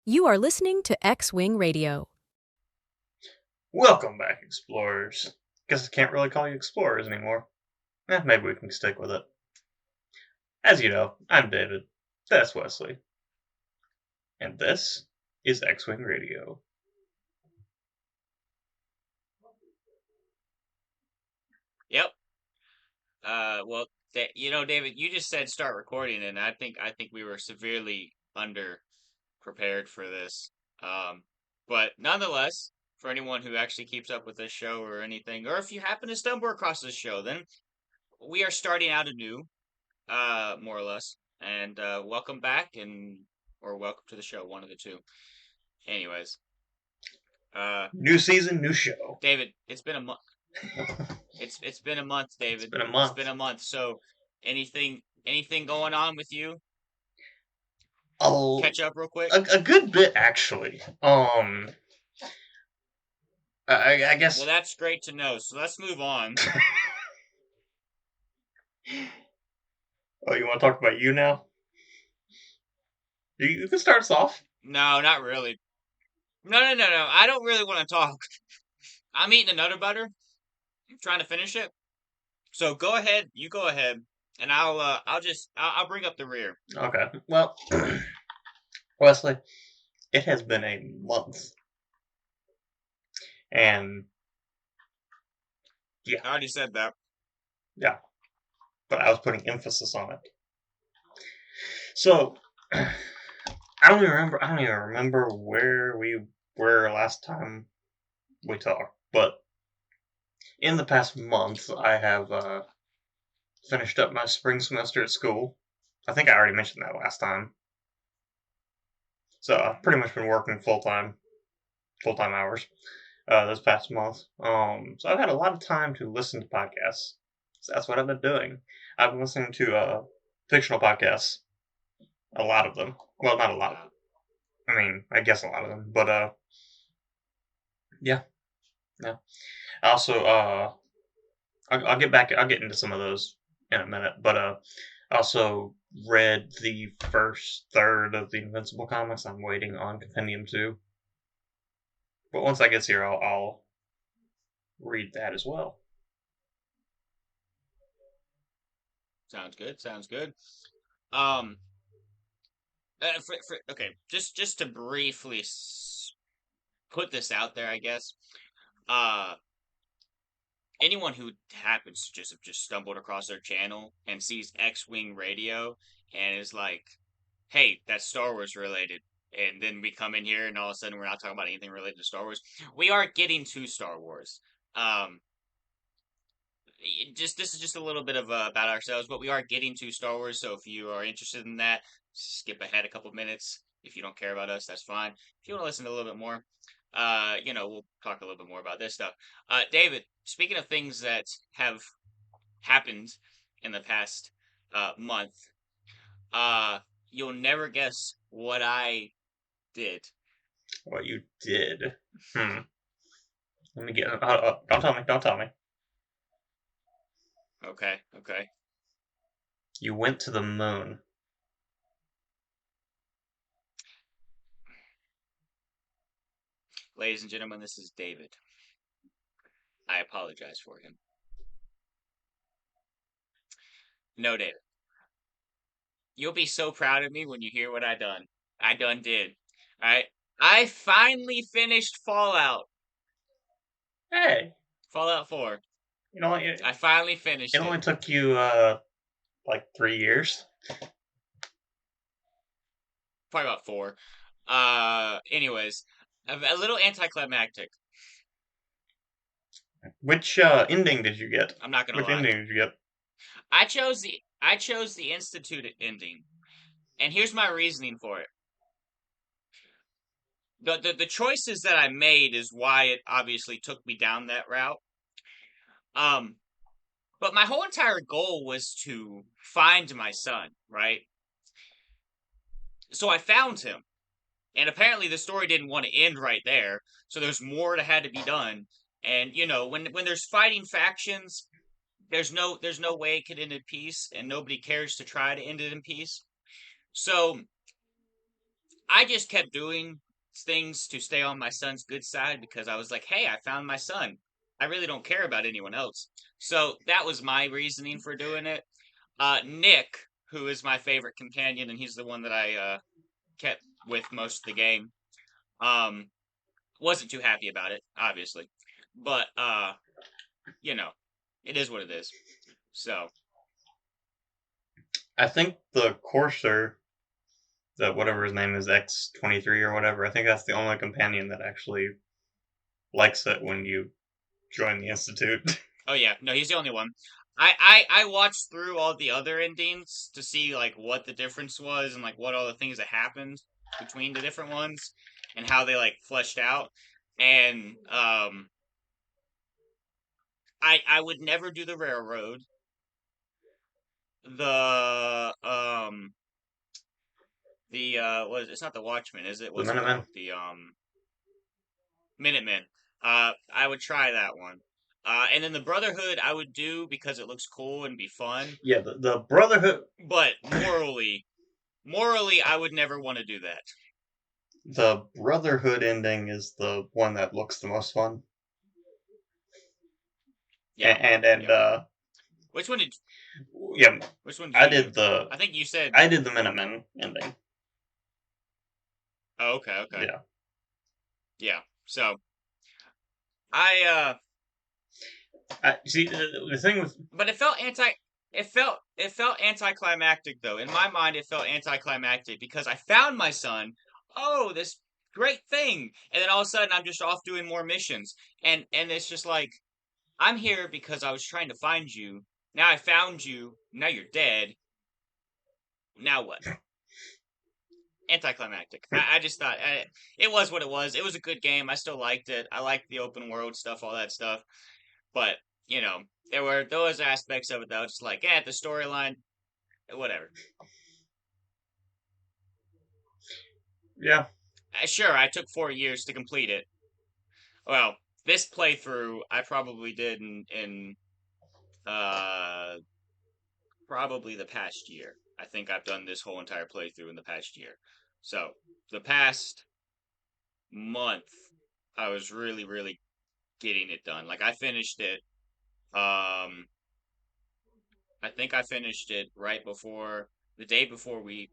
You are listening to X-Wing Radio. Welcome back, explorers. Guess I can't really call you explorers anymore. Maybe we can stick with it. As you know, I'm David. That's Wesley. And this is X-Wing Radio. Yep. Well, David, you just said start recording, and I think we were severely under prepared for this. But nonetheless, for anyone who actually keeps up with this show or anything, or if you happen to stumble across this show, then we are starting out anew, more or less. And welcome back, or welcome to the show, one of the two. Anyways, New season, new show. David, it's been a month. It's been a month, David. It's been a month. It's been a month. So, anything going on with you? I'll Catch up real quick. a good bit actually. I guess. Well, that's great to know. So let's move on. Oh, you want to talk about you now? You can start us off. No, not really. No. I don't really want to talk. I'm eating a Nutter Butter. I'm trying to finish it. So go ahead. You go ahead, and I'll bring up the rear. Okay. Well, Wesley, it has been a month. And I already said that. yeah, but I was putting emphasis on it. So I don't even remember where we were last time we talked. But in the past month, I have finished up my spring semester at school. I think I already mentioned that last time. So I've pretty much been working full time hours this past month. So I've had a lot of time to listen to podcasts. So that's what I've been doing. I've been listening to fictional podcasts. A lot of them. Well, not a lot. I mean, I guess a lot of them. But yeah. Also, I'll get back. I'll get into some of those in a minute. But I also read the first third of the Invincible comics. I'm waiting on Compendium 2. But once that gets here, I'll read that as well. Sounds good. Sounds good. Um. Okay. Just to briefly put this out there, I guess. Uh. Anyone who happens to just have just stumbled across their channel and sees X-Wing Radio and is like, "Hey, that's Star Wars related," and then we come in here and all of a sudden we're not talking about anything related to Star Wars. We are getting to Star Wars. Um, this is just a little bit of about ourselves, but we are getting to Star Wars. So if you are interested in that, skip ahead a couple minutes. If you don't care about us, that's fine. If you want to listen to a little bit more, we'll talk a little bit more about this stuff. David, speaking of things that have happened in the past month, you'll never guess what I did. What you did? Let me get. Don't tell me. Don't tell me. Okay. You went to the moon. Ladies and gentlemen, this is David. I apologize for him. No, David. You'll be so proud of me when you hear what I done. I done did. Alright? I finally finished Fallout. Hey. Fallout 4. You know, I finally finished it. It only took you, like 3 years. Probably about 4. Anyways, a little anticlimactic. Which ending did you get? I'm not gonna Which lie. ending did you get? I chose the Institute ending, and here's my reasoning for it. The choices that I made is why it obviously took me down that route. But my whole entire goal was to find my son, right? So I found him. And apparently the story didn't want to end right there, so there's more that had to be done. And when there's fighting factions, there's no way it could end in peace, and nobody cares to try to end it in peace. So I just kept doing things to stay on my son's good side because I was like, hey, I found my son. I really don't care about anyone else. So that was my reasoning for doing it. Nick, who is my favorite companion, and he's the one that I kept with most of the game, um, wasn't too happy about it, obviously. But you know, it is what it is. So I think the courser, that whatever his name is, X23 or whatever, I think that's the only companion that actually likes it when you join the Institute. oh yeah, no, he's the only one. I watched through all the other endings to see like what the difference was and like what all the things that happened between the different ones and how they like fleshed out. And I would never do the railroad. The what is it's not the Watchmen, is it? The What's it Minutemen? called? The Minutemen. I would try that one. And then the Brotherhood I would do because it looks cool and be fun. Yeah, the Brotherhood. But morally, I would never want to do that. The Brotherhood ending is the one that looks the most fun. Yeah. And yeah. Which one did? Yeah, Which one? I did the. I think you said. I did the Minutemen ending. Oh, okay. Okay. Yeah. Yeah. So, I see the thing with. But it felt anticlimactic though. In my mind, it felt anticlimactic because I found my son. Oh, this great thing, and then all of a sudden I'm just off doing more missions, and it's just like I'm here because I was trying to find you. Now I found you. Now you're dead. Now what? Anticlimactic. I just thought it was what it was. It was a good game. I still liked it. I liked the open world stuff, all that stuff. But there were those aspects of it that I was just like, the storyline, whatever. Yeah. Sure, I took 4 years to complete it. Well, this playthrough I probably did in uh probably the past year. I think I've done this whole entire playthrough in the past year. So the past month, I was really, really getting it done. Like I finished it. I think I finished it right before the day before we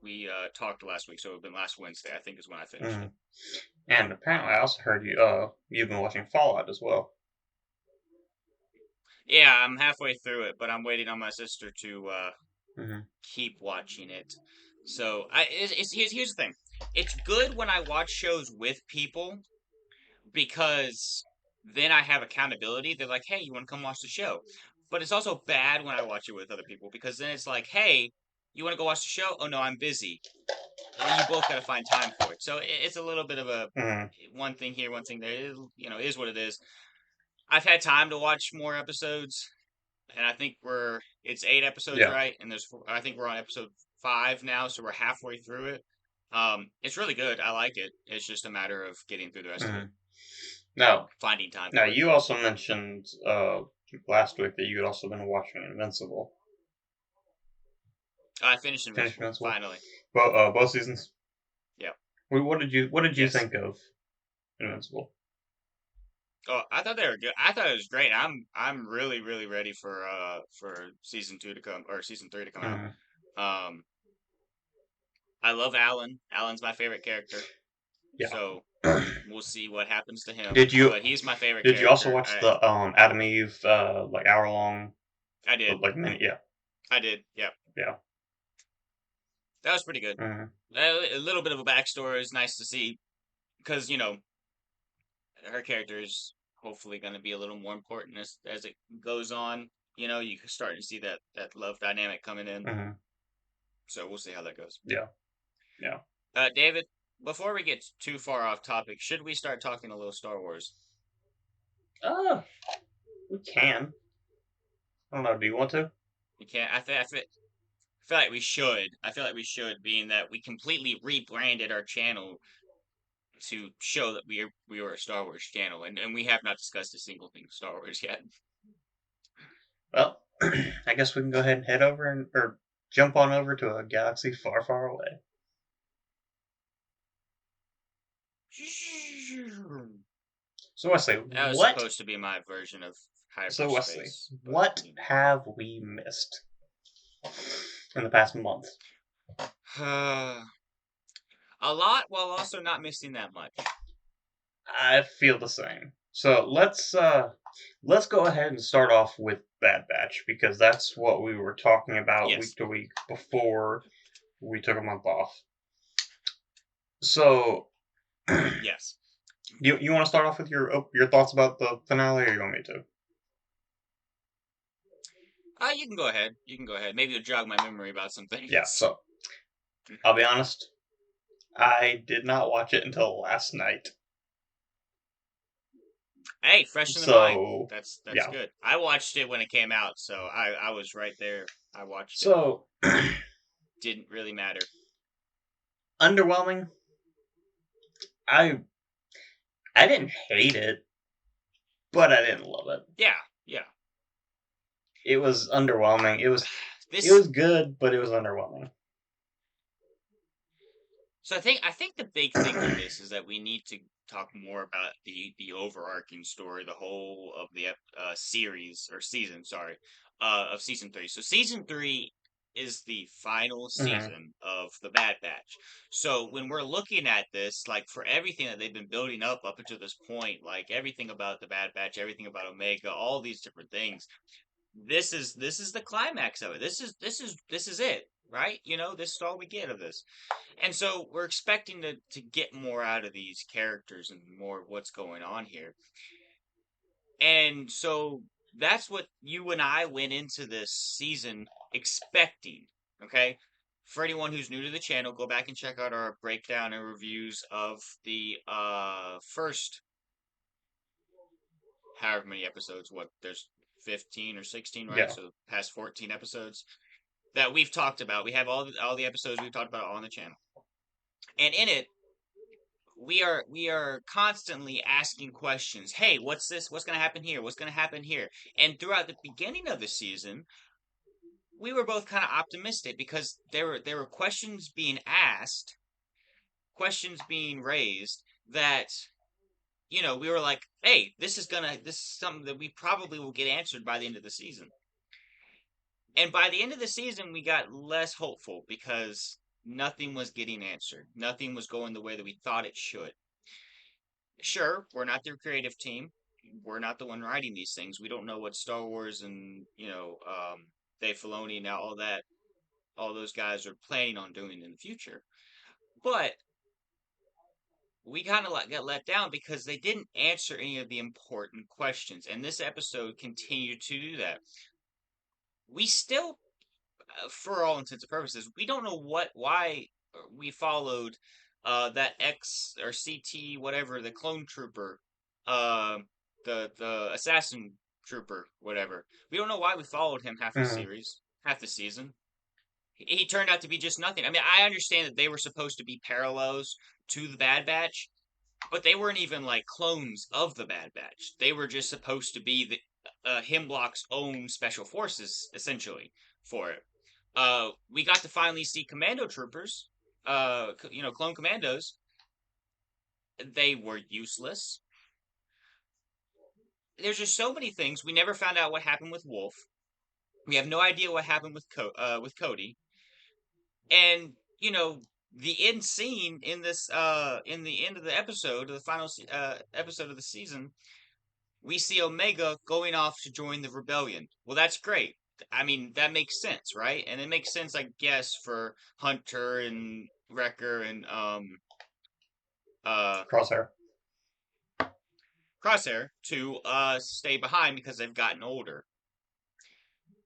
talked last week. So it would have been last Wednesday. I think is when I finished it. And apparently, I also heard you've been watching Fallout as well. Yeah, I'm halfway through it, but I'm waiting on my sister to keep watching it. So here's the thing. It's good when I watch shows with people because then I have accountability. They're like, "Hey, you want to come watch the show?" But it's also bad when I watch it with other people because then it's like, "Hey, you want to go watch the show?" "Oh no, I'm busy." Well, you both got to find time for it. So it's a little bit of a one thing here, one thing there. It is what it is. I've had time to watch more episodes, and I think it's 8 episodes, right? And I think we're on episode 5 now, so we're halfway through it. It's really good. I like it. It's just a matter of getting through the rest of it. Now, finding time. Now, you also mentioned last week that you had also been watching Invincible. I finished Invincible finally. Both seasons. Yeah. What did you think of Invincible? Oh, I thought they were good. I thought it was great. I'm really really ready for season 2 to come or season 3 to come out. I love Alan. Alan's my favorite character. Yeah. So we'll see what happens to him. But he's my favorite. Did you also watch the Adam Eve like hour-long? I did. Yeah. I did. Yeah. Yeah. That was pretty good. A little bit of a backstory is nice to see because her character is hopefully going to be a little more important as it goes on. You start to see that love dynamic coming in. So we'll see how that goes. Yeah. Yeah. David, before we get too far off topic, should we start talking a little Star Wars? We can. I don't know. Do you want to? You can't. I feel like we should. I feel like we should, being that we completely rebranded our channel to show that we were a Star Wars channel, and we have not discussed a single thing of Star Wars yet. Well, I guess we can go ahead and head over or jump on over to a galaxy far, far away. So Wesley, That was what? supposed to be my version of So Wesley, hyperspace. But, what have we missed in the past month? a lot while also not missing that much. I feel the same. So let's go ahead and start off with Bad Batch because that's what we were talking about Yes. week to week before we took a month off. So Yes. you want to start off with your thoughts about the finale, or you want me to? You can go ahead. You can go ahead. Maybe you'll jog my memory about some things. Yeah. So I'll be honest. I did not watch it until last night. Hey, fresh in the So mind. That's yeah. good. I watched it when it came out, so I was right there. I watched it. So Didn't really matter. underwhelming. I didn't hate it, but I didn't love it. Yeah. Yeah. It was underwhelming. It was good, but it was underwhelming. So I think the big thing with this is that we need to talk more about the overarching story, the whole of the series or season, sorry, of season 3. So season 3 is the final season of the Bad Batch. So when we're looking at this, like for everything that they've been building up until this point, like everything about the Bad Batch, everything about Omega, all these different things, this is the climax of it. This is it, right? You know, this is all we get of this. And so we're expecting to get more out of these characters and more of what's going on here. And so that's what you and I went into this season expecting, okay? For anyone who's new to the channel, go back and check out our breakdown and reviews of the first however many episodes. What, there's 15 or 16, right? Yeah. So past 14 episodes that we've talked about. We have all the episodes we've talked about on the channel. And in it, we are constantly asking questions. Hey, what's this? What's going to happen here? What's going to happen here? And throughout the beginning of the season, we were both kind of optimistic because there were questions being asked, questions being raised that we were like, hey, this is something that we probably will get answered by the end of the season. And by the end of the season, we got less hopeful because nothing was getting answered. Nothing was going the way that we thought it should. Sure, we're not their creative team. We're not the one writing these things. We don't know what Star Wars and, Dave Filoni and all those guys are planning on doing in the future. But we kind of got let down because they didn't answer any of the important questions. And this episode continued to do that. We still, for all intents and purposes, we don't know why we followed that X or CT, whatever, the clone trooper, the assassin trooper, whatever. We don't know why we followed him half the series, half the season. He turned out to be just nothing. I mean, I understand that they were supposed to be parallels to the Bad Batch, but they weren't even like clones of the Bad Batch. They were just supposed to be the Hemlock's own special forces, essentially, for it. We got to finally see commando troopers, clone commandos. They were useless. There's just so many things. We never found out what happened with Wolf. We have no idea what happened with Cody. And, the end scene in this, in the end of the episode, the final episode of the season, we see Omega going off to join the rebellion. Well, that's great. I mean, that makes sense, right? And it makes sense, I guess, for Hunter and Wrecker and Crosshair to stay behind because they've gotten older.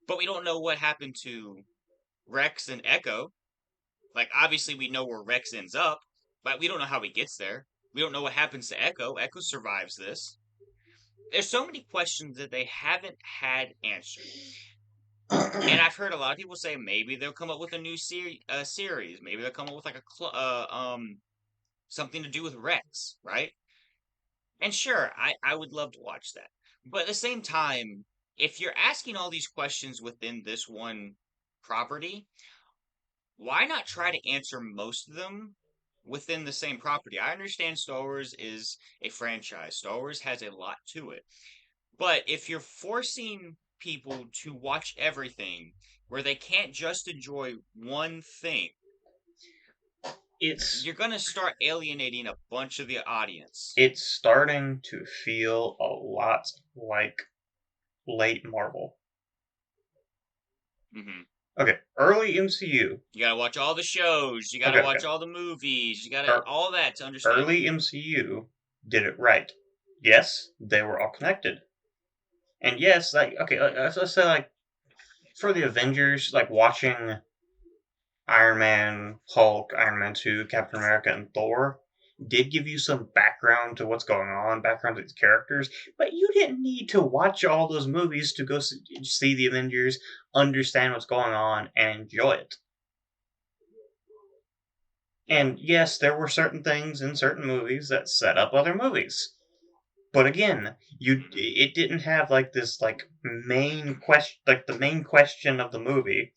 But we don't know what happened to Rex and Echo. Like, obviously, we know where Rex ends up, but we don't know how he gets there. We don't know what happens to Echo. Echo survives this. There's so many questions that they haven't had answered. And I've heard a lot of people say maybe they'll come up with a new series. Maybe they'll come up with like something to do with Rex, right? And sure, I would love to watch that. But at the same time, if you're asking all these questions within this one property, why not try to answer most of them within the same property. I understand Star Wars is a franchise. Star Wars has a lot to it. But if you're forcing people to watch everything where they can't just enjoy one thing, It's you're going to start alienating a bunch of the audience. it's starting to feel a lot like late Marvel. Hmm. Okay, early MCU. You got to watch all the shows. You got to Okay, watch okay. all the movies. You got to Er, all that to understand. Early MCU did it right. Yes, they were all connected. And yes, like okay, let's say like for the Avengers, like watching Iron Man, Hulk, Iron Man 2, Captain America, and Thor did give you some background to what's going on, background to these characters, but you didn't need to watch all those movies to go see the Avengers, understand what's going on, and enjoy it. And yes, there were certain things in certain movies that set up other movies. But again, it didn't have like this like main question, like the main question of the movie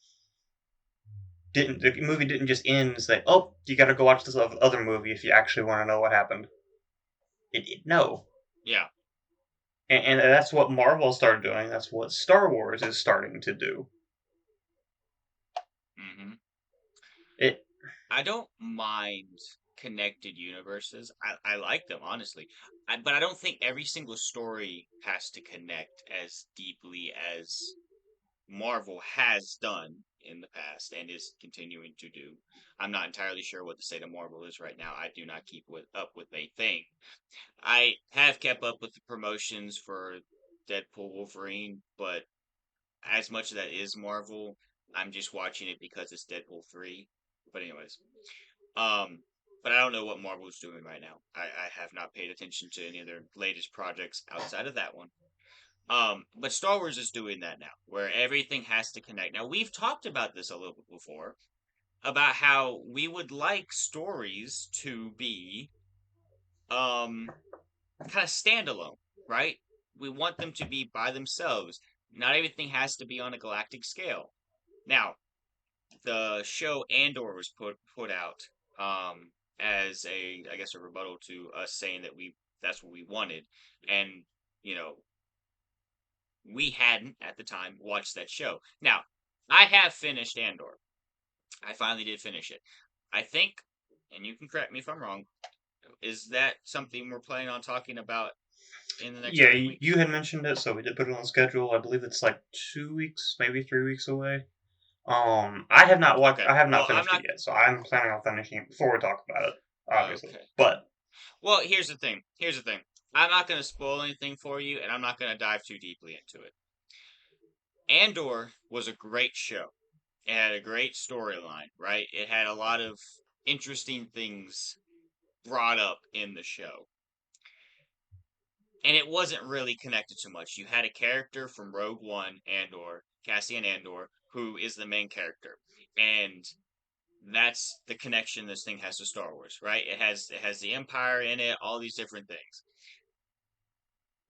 didn't the movie didn't just end and say, "Oh, you got to go watch this other movie if you actually want to know what happened." No, Yeah. and that's what Marvel started doing. That's what Star Wars is starting to do. Hmm. It I don't mind connected universes. I like them, honestly. But I don't think every single story has to connect as deeply as Marvel has done in the past and is continuing to do. I'm not entirely sure what the state of Marvel is right now. I do not keep up with a thing. I have kept up with the promotions for Deadpool Wolverine, but as much of that is Marvel, I'm just watching it because it's Deadpool 3. But anyways, um, but I don't know what Marvel's doing right now. I have not paid attention to any of their latest projects outside of that one. But Star Wars is doing that now, where everything has to connect. Now, we've talked about this a little bit before, about how we would like stories to be kind of standalone, right? We want them to be by themselves. Not everything has to be on a galactic scale. Now, the show Andor was put out as a, I guess, a rebuttal to us saying that that's what we wanted, and you know we hadn't at the time watched that show. Now, I have finished Andor. I finally did finish it. I think, and you can correct me if I'm wrong, is that something we're planning on talking about in the next yeah, couple weeks? you had mentioned it, so we did put it on the schedule. I believe it's like 2 weeks, maybe 3 weeks away. I have not watched. Okay. I have Well, not I'm finished it not. yet, so I'm planning on finishing it before we talk about it, obviously. Okay. But Well, here's the thing. Here's the thing. I'm not going to spoil anything for you, and I'm not going to dive too deeply into it. Andor was a great show. It had a great storyline, right? It had a lot of interesting things brought up in the show. And it wasn't really connected to much. You had a character from Rogue One, Andor, Cassian Andor, who is the main character. And that's the connection this thing has to Star Wars, right? It has the Empire in it, all these different things.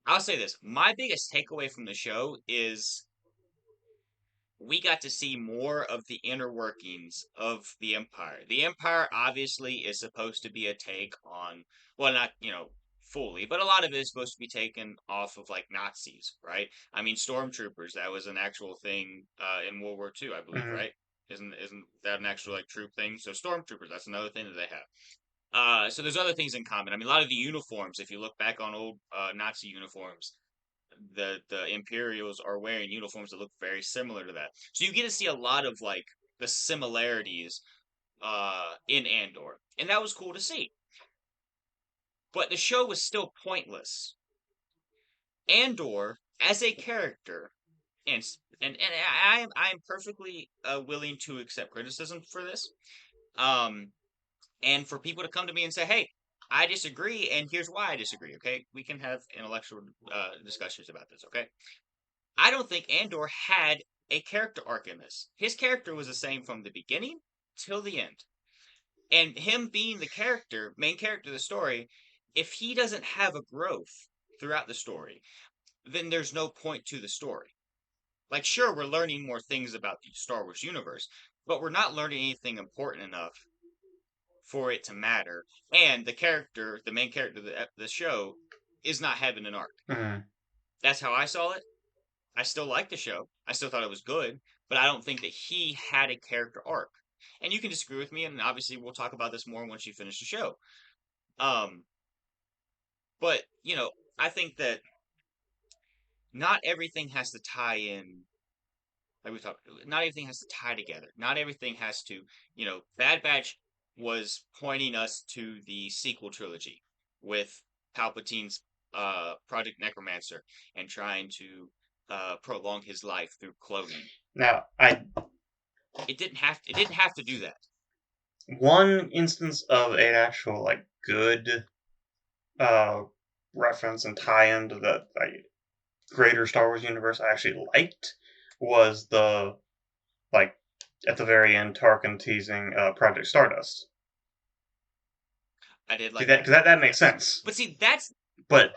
I'll say this. My biggest takeaway from the show is we got to see more of the inner workings of the Empire. The Empire obviously is supposed to be a take on, well, not, fully, but a lot of it is supposed to be taken off of like Nazis, right? I mean, stormtroopers, that was an actual thing in World War II, I believe, mhm. right? Isn't that an actual like troop thing? So stormtroopers, that's another thing that they have. So there's other things in common. I mean, a lot of the uniforms, if you look back on old Nazi uniforms, the Imperials are wearing uniforms that look very similar to that. So you get to see a lot of like the similarities in Andor, and that was cool to see. But the show was still pointless. Andor, as a character, and I'm perfectly willing to accept criticism for this. Um, and for people to come to me and say, "Hey, I disagree, and here's why I disagree." Okay, we can have intellectual discussions about this. Okay, I don't think Andor had a character arc in this. His character was the same from the beginning till the end. And him being the character, main character of the story, if he doesn't have a growth throughout the story, then there's no point to the story. Like, sure, we're learning more things about the Star Wars universe, but we're not learning anything important enough for it to matter, and the main character of the show, is not having an arc. Mhm. That's how I saw it. I still liked the show. I still thought it was good, but I don't think that he had a character arc. And you can disagree with me, and obviously we'll talk about this more once you finish the show. Um, but I think that not everything has to tie in. Like we talked, not everything has to tie together. Not everything has to. Bad Batch was pointing us to the sequel trilogy with Palpatine's Project Necromancer and trying to prolong his life through cloning. Now, It didn't have. It didn't have to do that. one instance of an actual like good uh reference and tie-in to the like, greater Star Wars universe I actually liked was the like at the very end Tarkin teasing Project Stardust. I did See like that that. because that makes Yes. sense. But see, that's But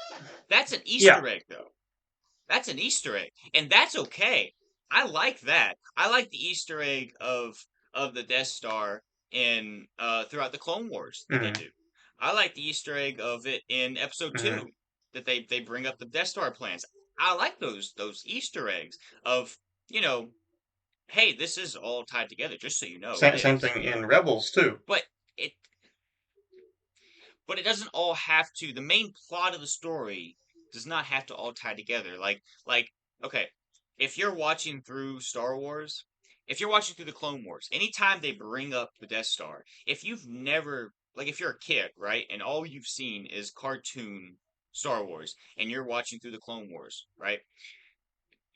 an yeah, Easter egg, though. That's an Easter egg, and that's okay. I like that. I like the Easter egg of the Death Star in throughout the Clone Wars that they mhm, do. I like the Easter egg of it in Episode mhm. 2 that they bring up the Death Star plans. I like those Easter eggs of hey, this is all tied together. Just so you know, it Same is. thing in Rebels too. But it but it doesn't all have to. The main plot of the story does not have to all tie together. Okay, if you're watching through Star Wars, if you're watching through the Clone Wars, anytime they bring up the Death Star, if you've never, like, if you're a kid, right, and all you've seen is cartoon Star Wars, and you're watching through the Clone Wars, right,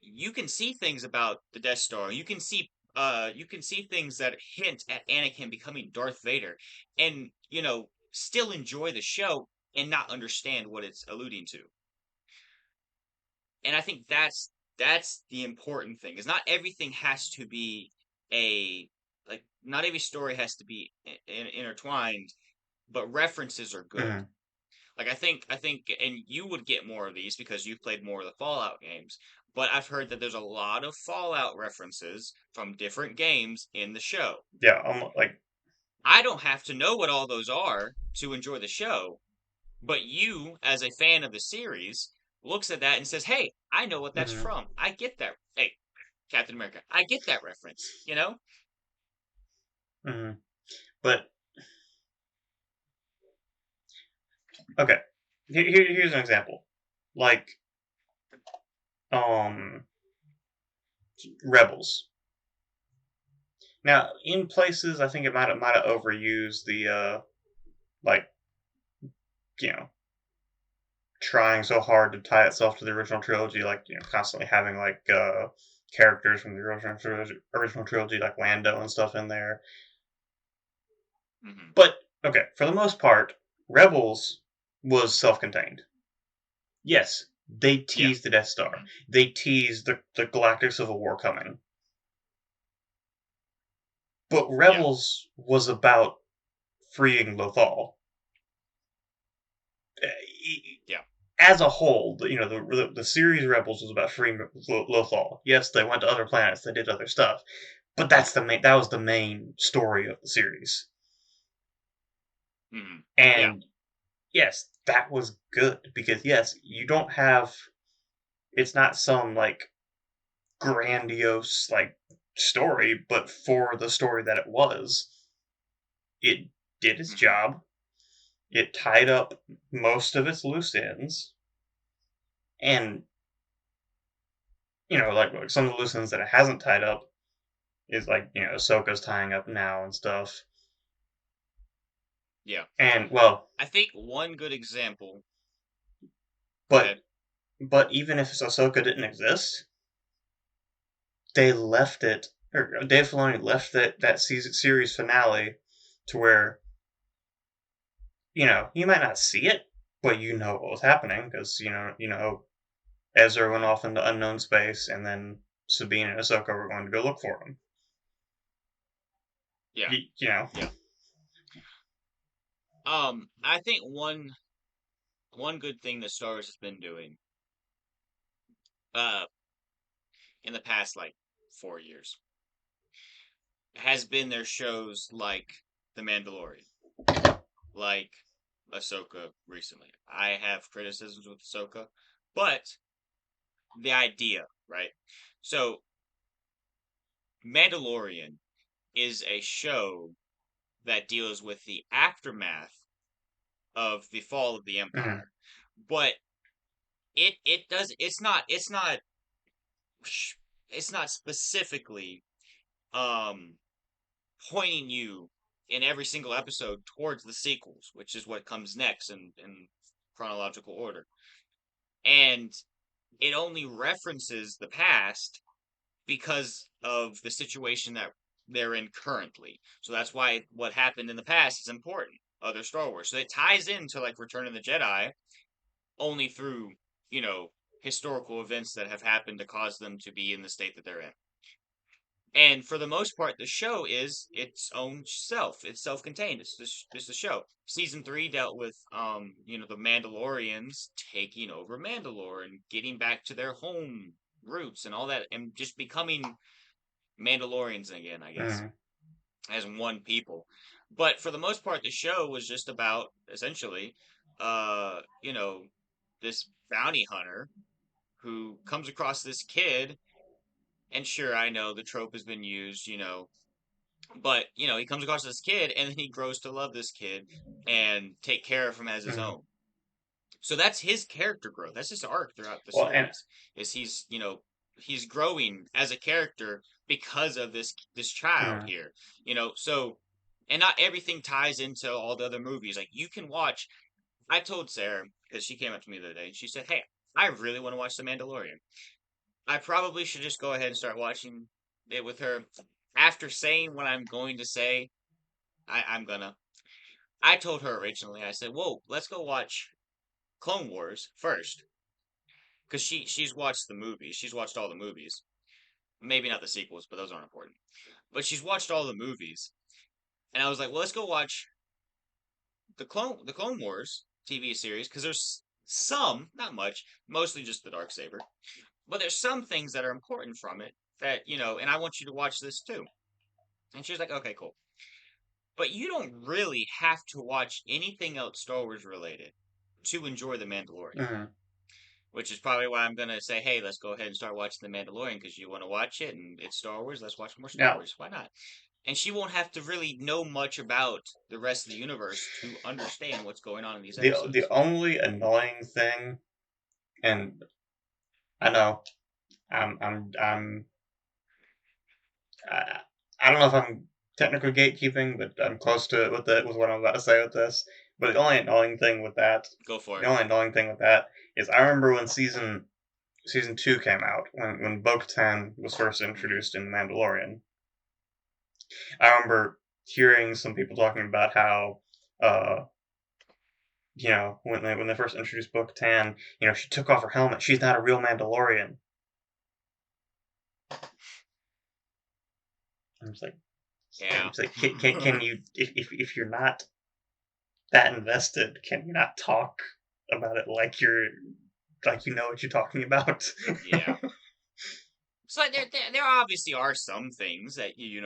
you can see things about the Death Star. You can see things that hint at Anakin becoming Darth Vader, and still enjoy the show and not understand what it's alluding to. And I think that's the important thing. Is not everything has to be a not every story has to be intertwined, but references are good. Mhm. Like I think, and you would get more of these because you've played more of the Fallout games. But I've heard that there's a lot of Fallout references from different games in the show. Yeah, like I don't have to know what all those are to enjoy the show, but you, as a fan of the series, looks at that and says, "Hey, I know what that's mhm, from. I get that. Hey, Captain America, I get that reference." mhm. But okay, here's an example. Like um Rebels. Now, in places, I think it might have overused the like you know trying so hard to tie itself to the original trilogy, like constantly having like characters from the original trilogy, like Lando and stuff in there. Hmm. But okay, for the most part, Rebels was self-contained. Yes, they Yeah. teased the Death Star. They teased the Galactic Civil War coming. But Yeah. Rebels was about freeing Lothal. Yeah. As a whole, the series Rebels was about freeing Lothal. Yes, they went to other planets, they did other stuff, but that was the main story of the series. Hmm. Yeah. And yes, that was good because yes, you don't have. It's not some like grandiose like story, but for the story that it was, it did its Hmm. job. It tied up most of its loose ends, and like some of the loose ends that it hasn't tied up is like Ahsoka's tying up now and stuff. Yeah. And well, I think one good example. Go but ahead. even if Ahsoka didn't exist, they left it. Or Dave Filoni left that season series finale to where you might not see it, but you know what was happening because Ezra went off into unknown space, and then Sabine and Ahsoka were going to go look for him. Yeah. You know. Yeah. I think one good thing that Star Wars has been doing, uh, in the past like 4 years, has been their shows like The Mandalorian. like Ahsoka recently. I have criticisms with Ahsoka, but the idea, right? So, Mandalorian is a show that deals with the aftermath of the fall of the Mm-hmm. Empire, but it does it's not specifically um pointing you in every single episode towards the sequels, which is what comes next in chronological order. And it only references the past because of the situation that they're in currently. So that's why what happened in the past is important. Other Star Wars. So it ties into like Return of the Jedi only through, you know, historical events that have happened to cause them to be in the state that they're in. And for the most part, the show is its own self. It's self-contained. It's the show. Season 3 dealt with, the Mandalorians taking over Mandalore and getting back to their home roots and all that, and just becoming Mandalorians again, I guess, Mm-hmm. as one people. But for the most part, the show was just about essentially, uh, you know, this bounty hunter who comes across this kid. And sure, I know the trope has been used, but he comes across this kid and then he grows to love this kid and take care of him as his Mm-hmm. own. So that's his character growth. That's his arc throughout the Well, and series. Is he's growing as a character because of this child mm, here. So and not everything ties into all the other movies. Like you can watch. I told Sarah because she came up to me the other day and she said, "Hey, I really want to watch The Mandalorian. I probably should just go ahead and start watching it with her." After saying what I'm going to say, I'm gonna. I told her originally. I said, "Whoa, let's go watch Clone Wars first, because she's watched the movies. She's watched all the movies. Maybe not the sequels, but those aren't important. But she's watched all the movies, and I was like, well, let's go watch the Clone Wars TV series because there's some, not much, mostly just the dark saber, but there's some things that are important from it that and I want you to watch this too." And she was like, "Okay, cool." But you don't really have to watch anything else Star Wars related to enjoy The Mandalorian, mm, which is probably why I'm going to say, hey, let's go ahead and start watching The Mandalorian because you want to watch it and it's Star Wars. Let's watch more Star now Wars. Why not? And she won't have to really know much about the rest of the universe to understand what's going on in these the episodes. only annoying thing, and I know I'm I, I don't know if I'm technically gatekeeping, but I'm close to it with what I'm about to say with this. But Go for the it. only annoying thing with that is I remember when season 2 came out when Bo-Katan was first introduced in The Mandalorian. I remember hearing some people talking about how uh when they first introduced Bo-Katan, she took off her helmet. She's not a real Mandalorian. I'm just like, Yeah. can you if you're not that invested, can you not talk about it like you know what you're talking about? Yeah. So there obviously are some things that you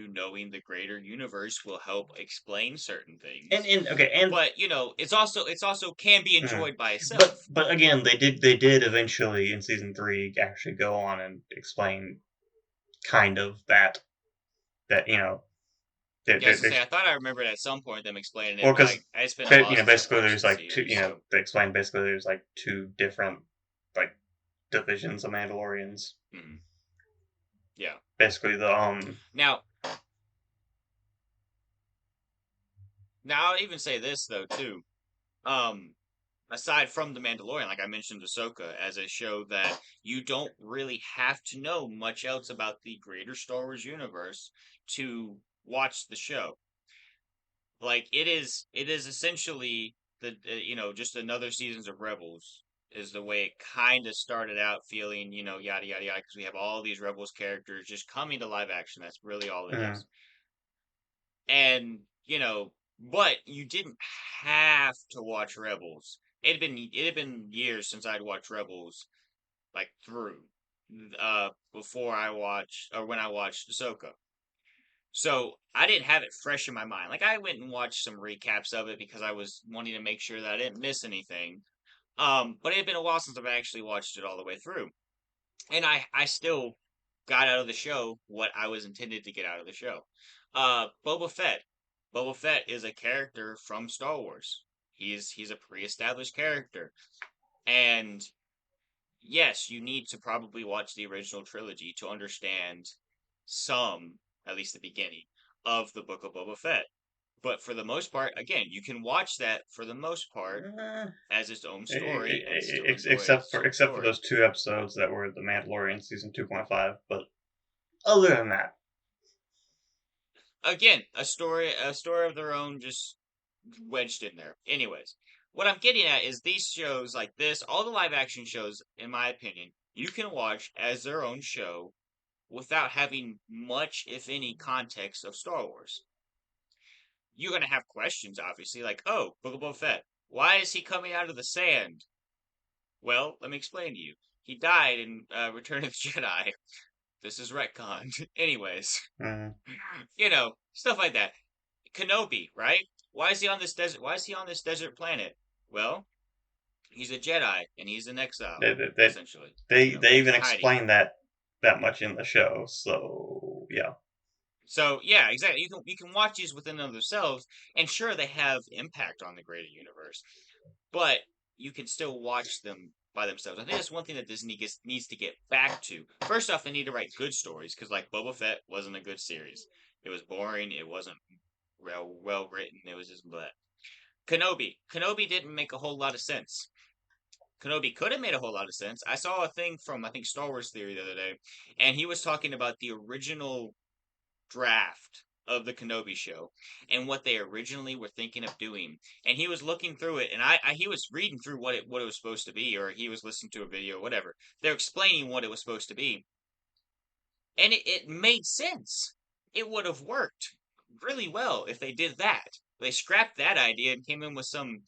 knowing the greater universe will help explain certain and things. and okay, and But it's also can be mm, enjoyed by but itself. but again, they did eventually in season 3 actually go on and explain kind of that Yeah, I was gonna there's say I thought I remembered at some point them explaining it, well, but because it's been a while since I've basically watched there's the like two, series. So they explain basically there's like two different like divisions of Mandalorians. mhm. Yeah. Basically the Now I'll even say this though too. Um, Aside from the Mandalorian, like I mentioned, Ahsoka as a show that you don't really have to know much else about the greater Star Wars universe to watch the show. Like it is essentially the just another seasons of Rebels is the way it kind of started out feeling, yada yada yada, because we have all these Rebels characters just coming to live action. That's really all it mm, is. And but you didn't have to watch Rebels. It had been years since I'd watched Rebels like through before I watched or when I watched Ahsoka. So I didn't have it fresh in my mind. Like I went and watched some recaps of it because I was wanting to make sure that I didn't miss anything. But it had been a while since I've actually watched it all the way through. And I still got out of the show what I was intended to get out of the show. Boba Fett. Boba Fett is a character from Star Wars. He's a pre-established character. And yes, you need to probably watch the original trilogy to understand some, at least the beginning, of the Book of Boba Fett. But for the most part, again, you can watch that for the most part as its own story and still enjoy except its for own story. those 2 episodes that were The Mandalorian season 2.5. But other than that, Again, a story of their own, just wedged in there. Anyways, what I'm getting at is these shows like this, all the live action shows, in my opinion, you can watch as their own show without having much, if any, context of Star Wars. You're gonna have questions, obviously, like, oh, Book of Boba Fett, why is he coming out of the sand? Well, let me explain to you. He died in Return of the Jedi. This is retconned. Anyways, mm, stuff like that. Kenobi, right? Why is he on this desert? Why is he on this desert planet? Well, he's a Jedi and he's in exile, essentially. they even He's hiding. explain that much in the show. So yeah. So yeah, exactly. You can watch these within themselves, and sure they have impact on the greater universe, but you can still watch them by themselves. I think that's one thing that Disney needs to get back to. First off, they need to write good stories because like Boba Fett wasn't a good series. It was boring. It wasn't well written. It was just blah. Kenobi didn't make a whole lot of sense. Kenobi could have made a whole lot of sense. I saw a thing from I think Star Wars Theory the other day, and he was talking about the original draft of the Kenobi show and what they originally were thinking of doing. And he was looking through it, and he was reading through what it was supposed to be, or he was listening to a video, whatever. They're explaining what it was supposed to be, and it made sense. It would have worked really well if they did that. They scrapped that idea and came in with some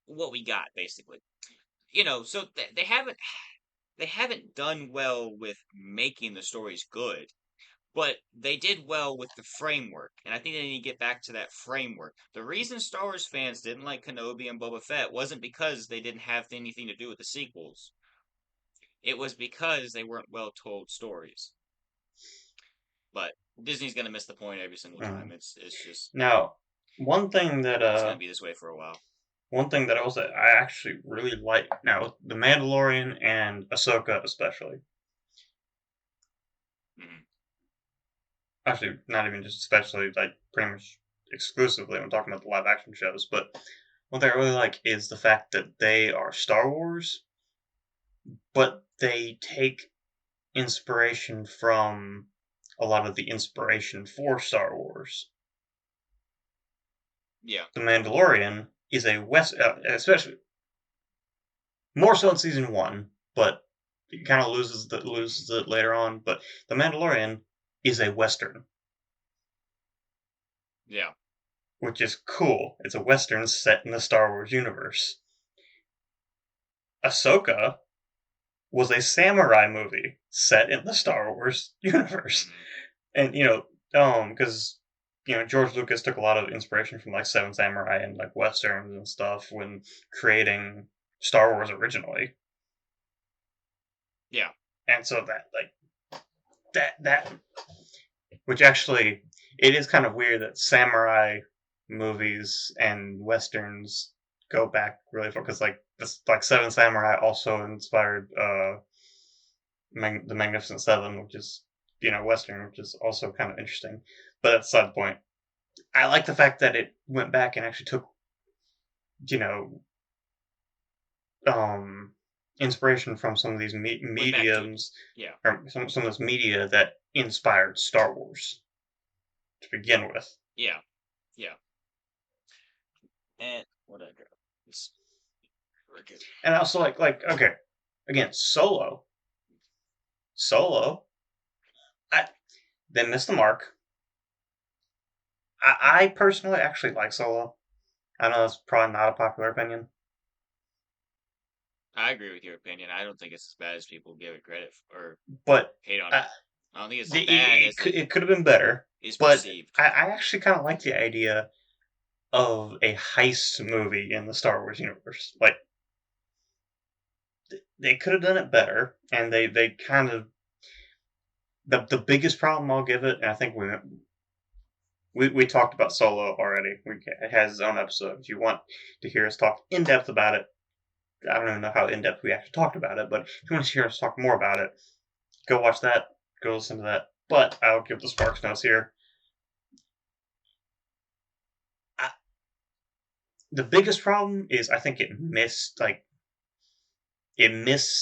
what we got basically. So they haven't done well with making the stories good, but they did well with the framework, and I think they need to get back to that framework. The reason Star Wars fans didn't like Kenobi and Boba Fett wasn't because they didn't have anything to do with the sequels. It was because they weren't well told stories. But Disney's gonna miss the point every single time. It's just Now, one thing that it's gonna be this way for a while. one thing that I actually really like now, The Mandalorian and Ahsoka especially. Mhm. Actually, not even just especially, like pretty much exclusively. I'm talking about the live action shows, but one thing I really like is the fact that they are Star Wars, but they take inspiration from a lot of the inspiration for Star Wars. Yeah. The Mandalorian is a especially more so in season 1, but it kind of loses it later on. But The Mandalorian is a western, Yeah. which is cool. It's a western set in the Star Wars universe. Ahsoka was a samurai movie set in the Star Wars universe, Mhm. and because George Lucas took a lot of inspiration from like Seven Samurai and like westerns and stuff when creating Star Wars originally. Yeah. And so that which actually it is kind of weird that samurai movies and westerns go back really far because like Seven Samurai also inspired the Magnificent Seven, which is western, which is also kind of interesting. But that's beside the point. I like the fact that it went back and actually took you know inspiration from some of these mediums Yeah. or some of this media that inspired Star Wars to begin with. Yeah. Yeah. And what I got? And also like okay, again, Solo, they missed the mark. I personally actually like Solo. I know that's probably not a popular opinion. I agree with your opinion. I don't think it's as bad as people give it credit for, or But hate on it. I don't think it's bad as it could have been better, is but perceived. I actually kind of like the idea of a heist movie in the Star Wars universe. Like, they could have done it better, and they kind of the biggest problem I'll give it, and I think we talked about Solo already. It has its own episode. If you want to hear us talk in depth about it, I don't even know how in depth we actually talked about it, but if you want to hear us talk more about it, go watch that. Go listen to that. But I'll give the Sparks notes here. I, the biggest problem is I think it missed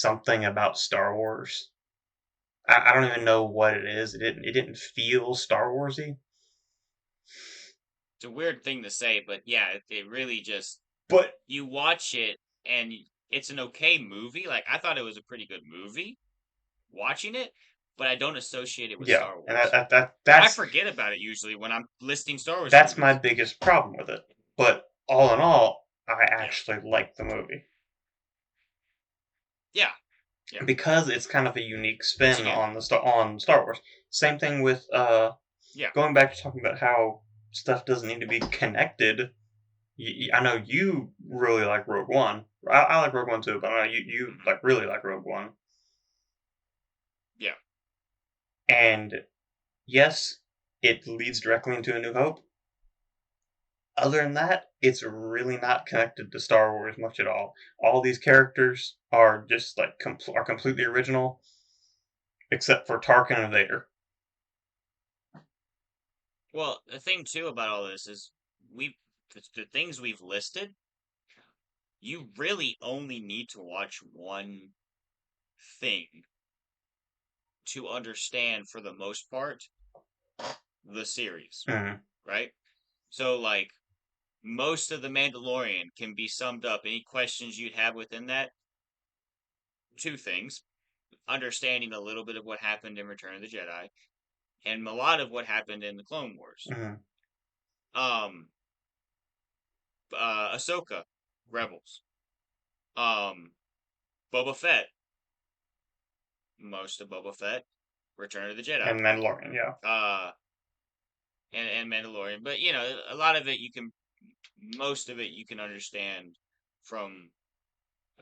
something about Star Wars. I don't even know what it is. It didn't feel Star Warsy. It's a weird thing to say, but yeah, it really just But you watch it and it's an okay movie. Like I thought it was a pretty good movie watching it, but I don't associate it with yeah, Star and Wars. I that's forget about it usually when I'm listing Star Wars that's my movies. biggest problem with it. But all in all, I Yeah, actually like the movie yeah, yeah. because it's kind of a unique Once spin again, on Star Wars. Same thing with yeah. going back to talking about how stuff doesn't need to be connected. I know you really like Rogue One. I like Rogue One too, but I know you Mhm. like really like Rogue One. Yeah. And yes, it leads directly into A New Hope. Other than that, it's really not connected to Star Wars much at all. All these characters are just like are completely original, except for Tarkin and Vader. Well, the thing too about all this is we the things we've listed, you really only need to watch one thing to understand for the most part the series, Mm, right? So like most of the Mandalorian can be summed up. Any questions you'd have within that, two things: understanding a little bit of what happened in Return of the Jedi, and a lot of what happened in the Clone Wars. mm. Um, Ahsoka, Rebels. Boba Fett, most of Boba Fett, Return of the Jedi. And Mandalorian, yeah. Uh, and Mandalorian, but you know, a lot of it most of it you can understand from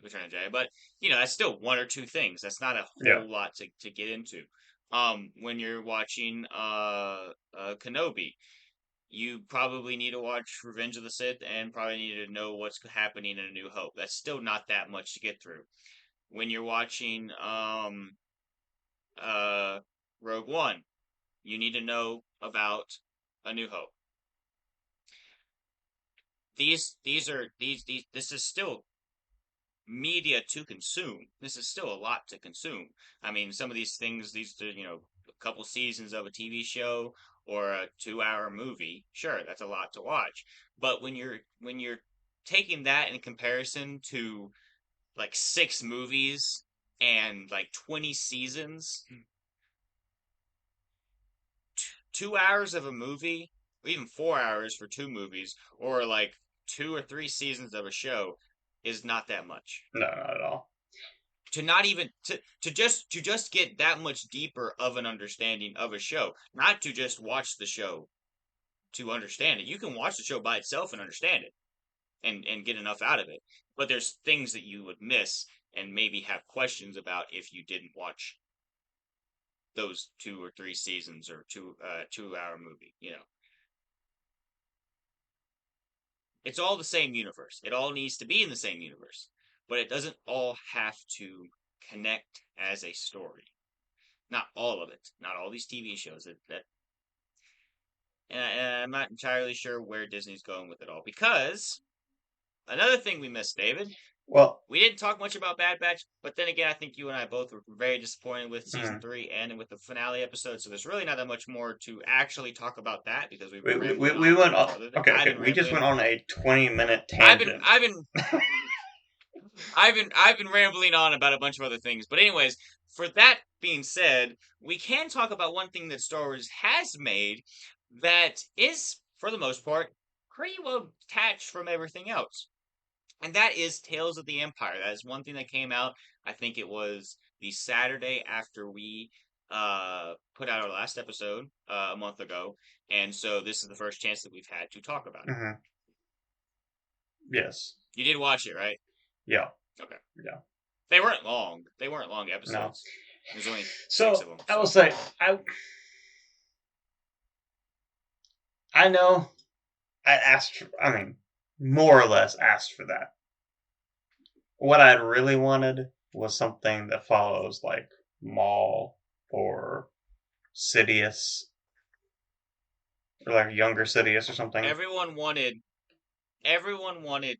Return of the Jedi. But you know, that's still one or two things. That's not a Yeah. whole lot to get into. When you're watching Kenobi, you probably need to watch Revenge of the Sith and probably need to know what's happening in A New Hope. That's still not that much to get through. When you're watching uh Rogue One, you need to know about A New Hope. These this is still media to consume. This is still a lot to consume. I mean, some of these things, these are, you know, a couple seasons of a TV show or a 2 hour movie. Sure, that's a lot to watch. But when you're taking that in comparison to like 6 movies and like 20 seasons, 2 hours of a movie, or even 4 hours for 2 movies, or like 2 or 3 seasons of a show is not that much. No, not at all. To not even to just get that much deeper of an understanding of a show, not to just watch the show to understand it. You can watch the show by itself and understand it and get enough out of it. But there's things that you would miss and maybe have questions about if you didn't watch those 2 or 3 seasons or 2 hour movie, you know. It's all the same universe. It all needs to be in the same universe, but it doesn't all have to connect as a story. Not all of it. Not all these TV shows. And I'm not entirely sure where Disney's going with it all. Because another thing we missed, David, Well, we didn't talk much about Bad Batch, but then again, I think you and I both were very disappointed with season mm, 3 and with the finale episode. So there's really not that much more to actually talk about that because we've been we, we, rambling we on went too much on. other than Okay, I've okay. been We just rambling. went on a 20-minute I've been tangent. I've been I've been rambling on about a bunch of other things. But anyways, for that being said, we can talk about one thing that Star Wars has made that is, for the most part, pretty well detached from everything else. And that is Tales of the Empire. That is one thing that came out. I think it was the Saturday after we put out our last episode a month ago, and so this is the first chance that we've had to talk about it. Mm-hmm. Yes. You did watch it, right? Yeah. Okay. Yeah. They weren't long. They weren't long No. episodes. There's only 6 So of them. I will say I know I asked. I mean, more or less asked for that. What I really wanted was something that follows like Maul or Sidious or like younger Sidious or something. Everyone wanted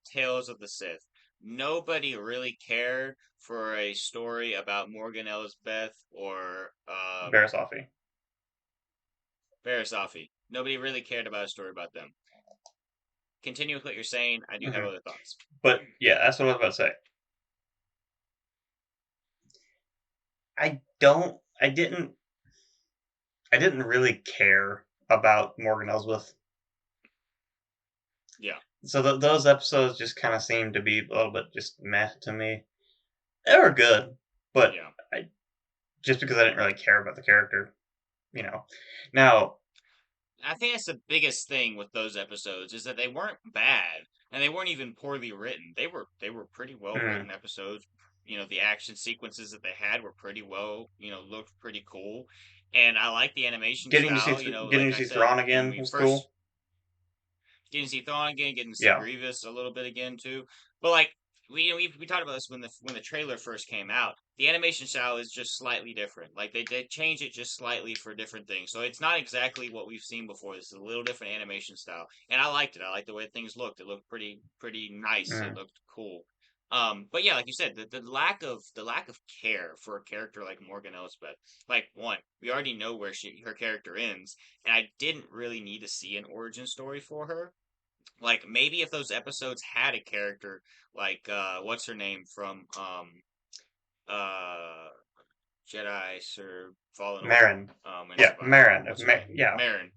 Tales of the Sith. Nobody really cared for a story about Morgan Elsbeth or Barriss Offee. Barriss Offee. Nobody really cared about a story about them. Continue with what you're saying. I do have other thoughts. But yeah, that's what I was about to say. I didn't really care about Morgan Elsbeth. Yeah. So those episodes just kind of seemed to be a little bit just meh to me. They were good, but yeah. Just because I didn't really care about the character, you know. Now, I think that's the biggest thing with those episodes is that they weren't bad and they weren't even poorly written. They were pretty well written episodes. You know, the action sequences that they had were pretty well, looked pretty cool. And I like the animation getting style, to see Thrawn again was cool. Getting to see Thrawn again, getting to see Grievous a little bit again too. But like we talked about this when the trailer first came out. The animation style is just slightly different. Like they change it just slightly for different things. So it's not exactly what we've seen before. This is a little different animation style, and I liked it. I liked the way things looked. It looked pretty nice. It looked cool. But yeah, like you said, the lack of care for a character like Morgan Elsbeth. Like one, we already know where her character ends, and I didn't really need to see an origin story for her. Like maybe if those episodes had a character like what's her name from uh Jedi Sir Fallen Merrin. Merrin. Merrin.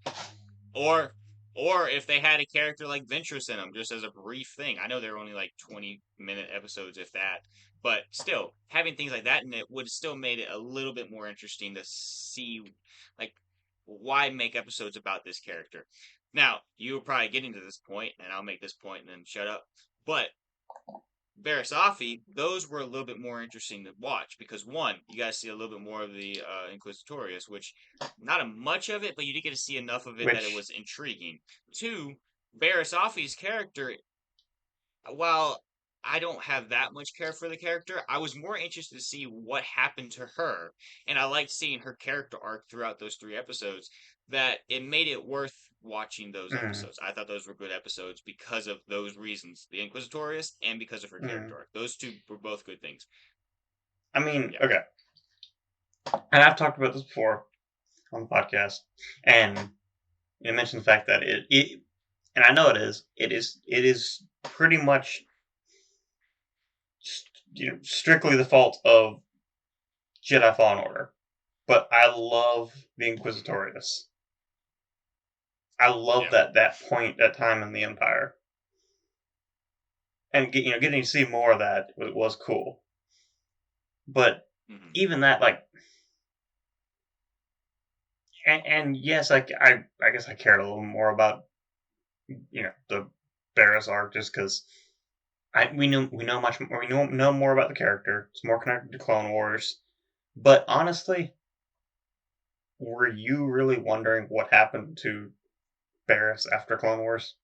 Or if they had a character like Ventress in them, just as a brief thing. I know they're only like 20-minute episodes, if that. But still, having things like that in it would still made it a little bit more interesting to see, like, why make episodes about this character. Now, you were probably getting to this point, and I'll make this point and then shut up. But Barriss Offee, those were a little bit more interesting to watch because one, you got to see a little bit more of the Inquisitorius, which not a much of it, but you did get to see enough of it that it was intriguing. Two, Barriss Offee's character, while I don't have that much care for the character, I was more interested to see what happened to her, and I liked seeing her character arc throughout those 3 episodes. That it made it worth watching those episodes. I thought those were good episodes because of those reasons, the Inquisitorius and because of her character arc. Those two were both good things. I mean, okay. And I've talked about this before on the podcast, and you mentioned the fact that it and I know it is pretty much strictly the fault of Jedi Fallen Order. But I love the Inquisitorius. I love that time in the Empire, and getting to see more of that was cool. But even that, like, and yes, I guess I cared a little more about the Barriss arc just because we know much more. We know more about the character. It's more connected to Clone Wars. But honestly, were you really wondering what happened to Barriss after Clone Wars?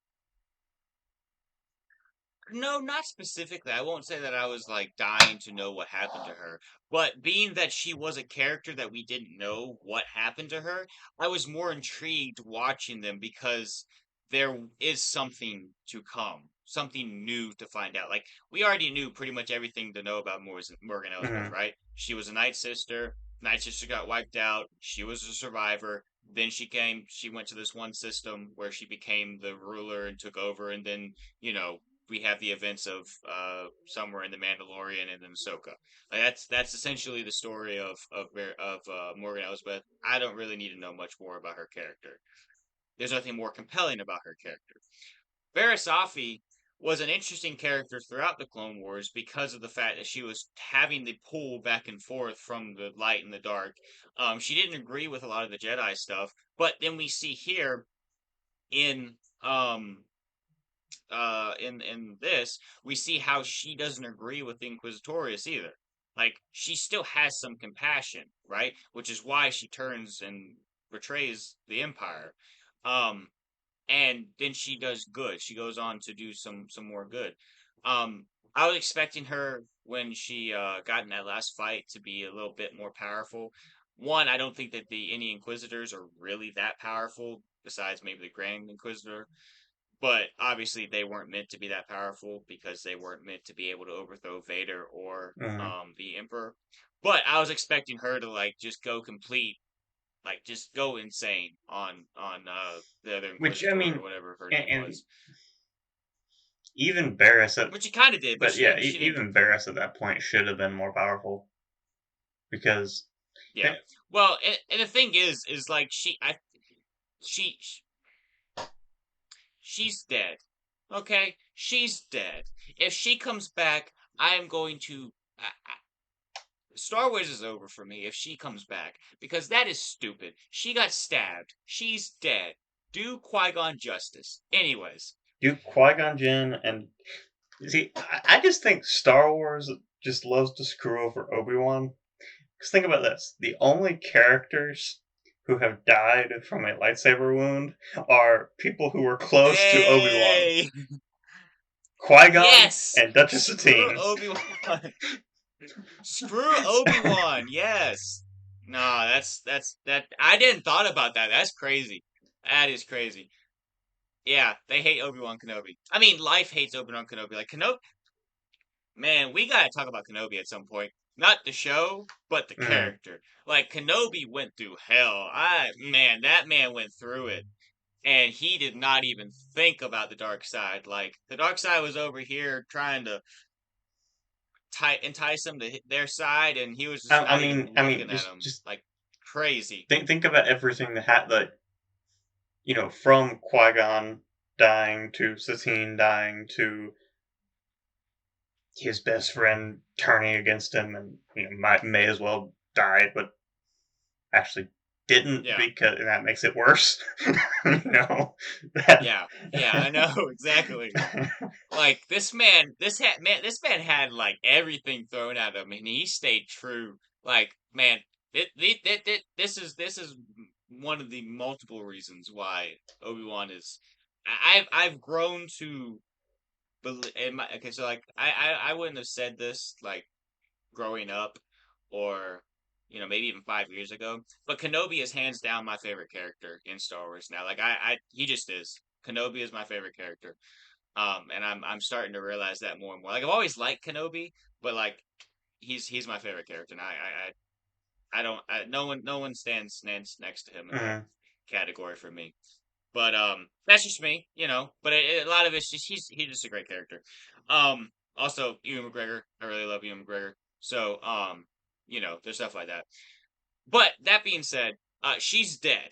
No, not specifically. I won't say that I was like dying to know what happened to her, but being that she was a character that we didn't know what happened to her, I was more intrigued watching them because there is something to come, something new to find out. Like we already knew pretty much everything to know about Morgan Elsbeth, right? She was a Night Sister. Night Sister got wiped out. She was a survivor. Then she went to this one system where she became the ruler and took over, and then we have the events of somewhere in the Mandalorian and then Ahsoka. Like that's essentially the story of Morgan Elsbeth. I don't really need to know much more about her character. There's nothing more compelling about her character. Barriss Offee was an interesting character throughout the Clone Wars because of the fact that she was having the pull back and forth from the light and the dark. She didn't agree with a lot of the Jedi stuff, but then we see here in in this, we see how she doesn't agree with the Inquisitorius either. Like, she still has some compassion, right? Which is why she turns and betrays the Empire. Um, and then she does good. She goes on to do some more good. I was expecting her when she got in that last fight to be a little bit more powerful. One, I don't think that any Inquisitors are really that powerful, besides maybe the Grand Inquisitor. But obviously, they weren't meant to be that powerful because they weren't meant to be able to overthrow Vader or Mm. the Emperor. But I was expecting her to like just go complete, like just go insane on the other Which, I Inquisitor or mean, whatever her name and was, even Barris at, which she kind of did, but but yeah, she didn't even completely. Barris at that point should have been more powerful because, Yeah. th- Well, and the thing is like she she's dead. Okay, she's dead. If she comes back, I am going to. Star Wars is over for me if she comes back because that is stupid. She got stabbed. She's dead. Do Qui-Gon justice. Anyways, you Qui-Gon Jinn and see, I just think Star Wars just loves to screw over Obi-Wan. Because think about this: the only characters who have died from a lightsaber wound are people who were close to Obi-Wan. hey, Qui-Gon yes, and Duchess screw Satine. Obi-Wan. Screw Obi-Wan. Yes. No, that. I didn't thought about that. That's crazy. That is crazy. Yeah, they hate Obi-Wan Kenobi. I mean, life hates Obi-Wan Kenobi. Like Kenobi, man, we gotta talk about Kenobi at some point. Not the show, but the Mm. character. Like Kenobi went through hell. Man, that man went through it, and he did not even think about the dark side. Like the dark side was over here trying to entice him to hit their side, and he was just not even looking at him. Just Like crazy. think about everything that from Qui Gon dying to Satine dying to his best friend turning against him, and may as well die, but actually didn't Yeah, because that makes it worse. That. yeah, I know exactly. Like this man had like everything thrown at him, and he stayed true. Like man, this is one of the multiple reasons why Obi-Wan is. I've grown to believe. Okay, so like I wouldn't have said this like growing up, or maybe even 5 years ago. But Kenobi is hands down my favorite character in Star Wars now. Like he just is. Kenobi is my favorite character. And I'm starting to realize that more and more. Like I've always liked Kenobi, but like he's my favorite character, and I don't no one stands next to him in that Mhm. category for me. But that's just me, But a lot of it's just he's just a great character. Also Ewan McGregor, I really love Ewan McGregor. So there's stuff like that. But that being said, she's dead.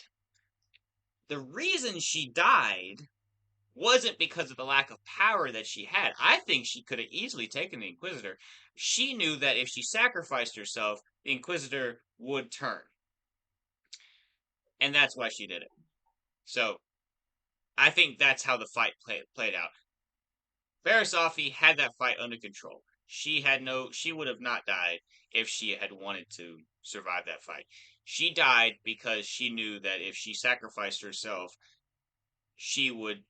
The reason she died wasn't because of the lack of power that she had. I think she could have easily taken the Inquisitor. She knew that if she sacrificed herself, the Inquisitor would turn. And that's why she did it. So I think that's how the fight played out. Barasafi had that fight under control. She would have not died if she had wanted to survive that fight. She died because she knew that if she sacrificed herself, she would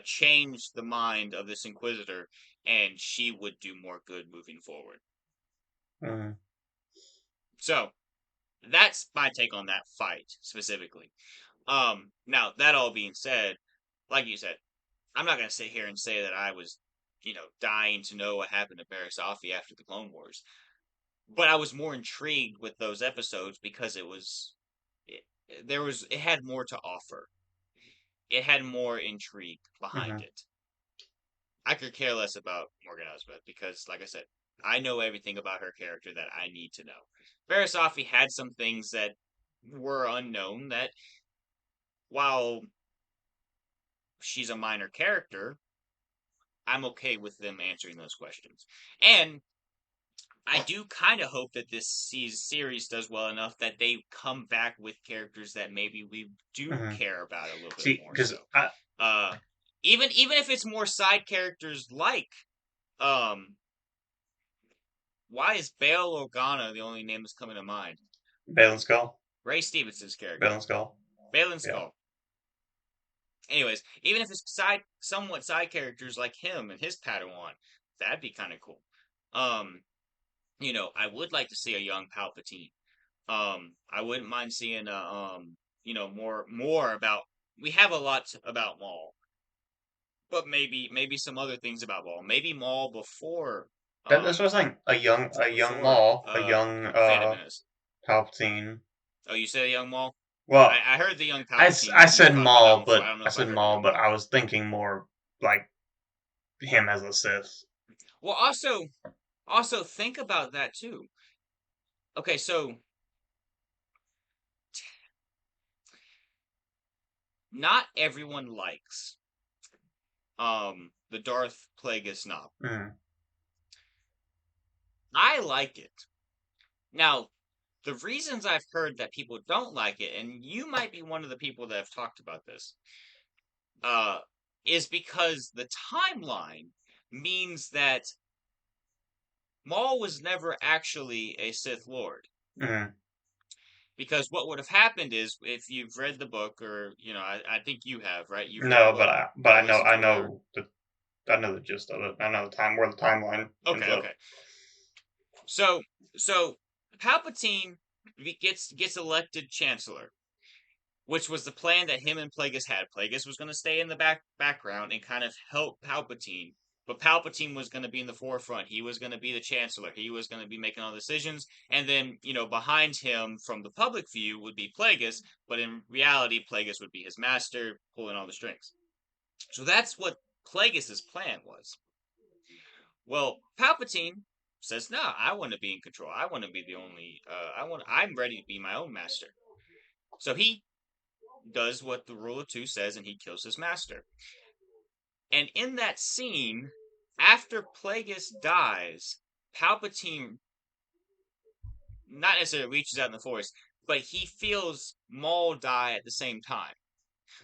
change the mind of this Inquisitor, and she would do more good moving forward. Mhm. So that's my take on that fight specifically. Now that all being said, like you said, I'm not gonna sit here and say that I was, dying to know what happened to Barasafi after the Clone Wars, but I was more intrigued with those episodes because it, it had more to offer. It had more intrigue behind Mhm. it. I could care less about Morgan Elsbeth because, like I said, I know everything about her character that I need to know. Barasafi had some things that were unknown that, while she's a minor character, I'm okay with them answering those questions. And I do kind of hope that this series does well enough that they come back with characters that maybe we do care about a little bit See, more. because So, even if it's more side characters like, why is Bail Organa the only name that's coming to mind? Balin Skull. Ray Stevenson's character. Balin Skull. Balin Skull. Yeah. Anyways, even if it's somewhat side characters like him and his Padawan, that'd be kind of cool. I would like to see a young Palpatine. I wouldn't mind seeing more about. We have a lot about Maul, but maybe some other things about Maul. Maybe Maul before. That's what I was saying. A young Maul, a young Phantom Menace. Palpatine. Oh, you said a young Maul? Well, I heard the young Palpatine. I said Maul, but I I was thinking more like him as a Sith. Well, also think about that too. Okay, so not everyone likes the Darth Plagueis novel. I like it. Now, the reasons I've heard that people don't like it, and you might be one of the people that have talked about this, is because the timeline means that Maul was never actually a Sith Lord. Because what would have happened is, if you've read the book, or I think you have, right? No, but I know the gist of it. I know where the timeline. Okay. So Palpatine gets elected Chancellor, which was the plan that him and Plagueis had. Plagueis was going to stay in the background and kind of help Palpatine, but Palpatine was going to be in the forefront. He was going to be the Chancellor. He was going to be making all the decisions, and then behind him, from the public view, would be Plagueis, but in reality, Plagueis would be his master, pulling all the strings. So that's what Plagueis' plan was. Well, Palpatine says, "No, I want to be in control. I want to be the only. I'm ready to be my own master." So he does what the Rule of Two says, and he kills his master. And in that scene, after Plagueis dies, Palpatine not necessarily reaches out in the Force, but he feels Maul die at the same time.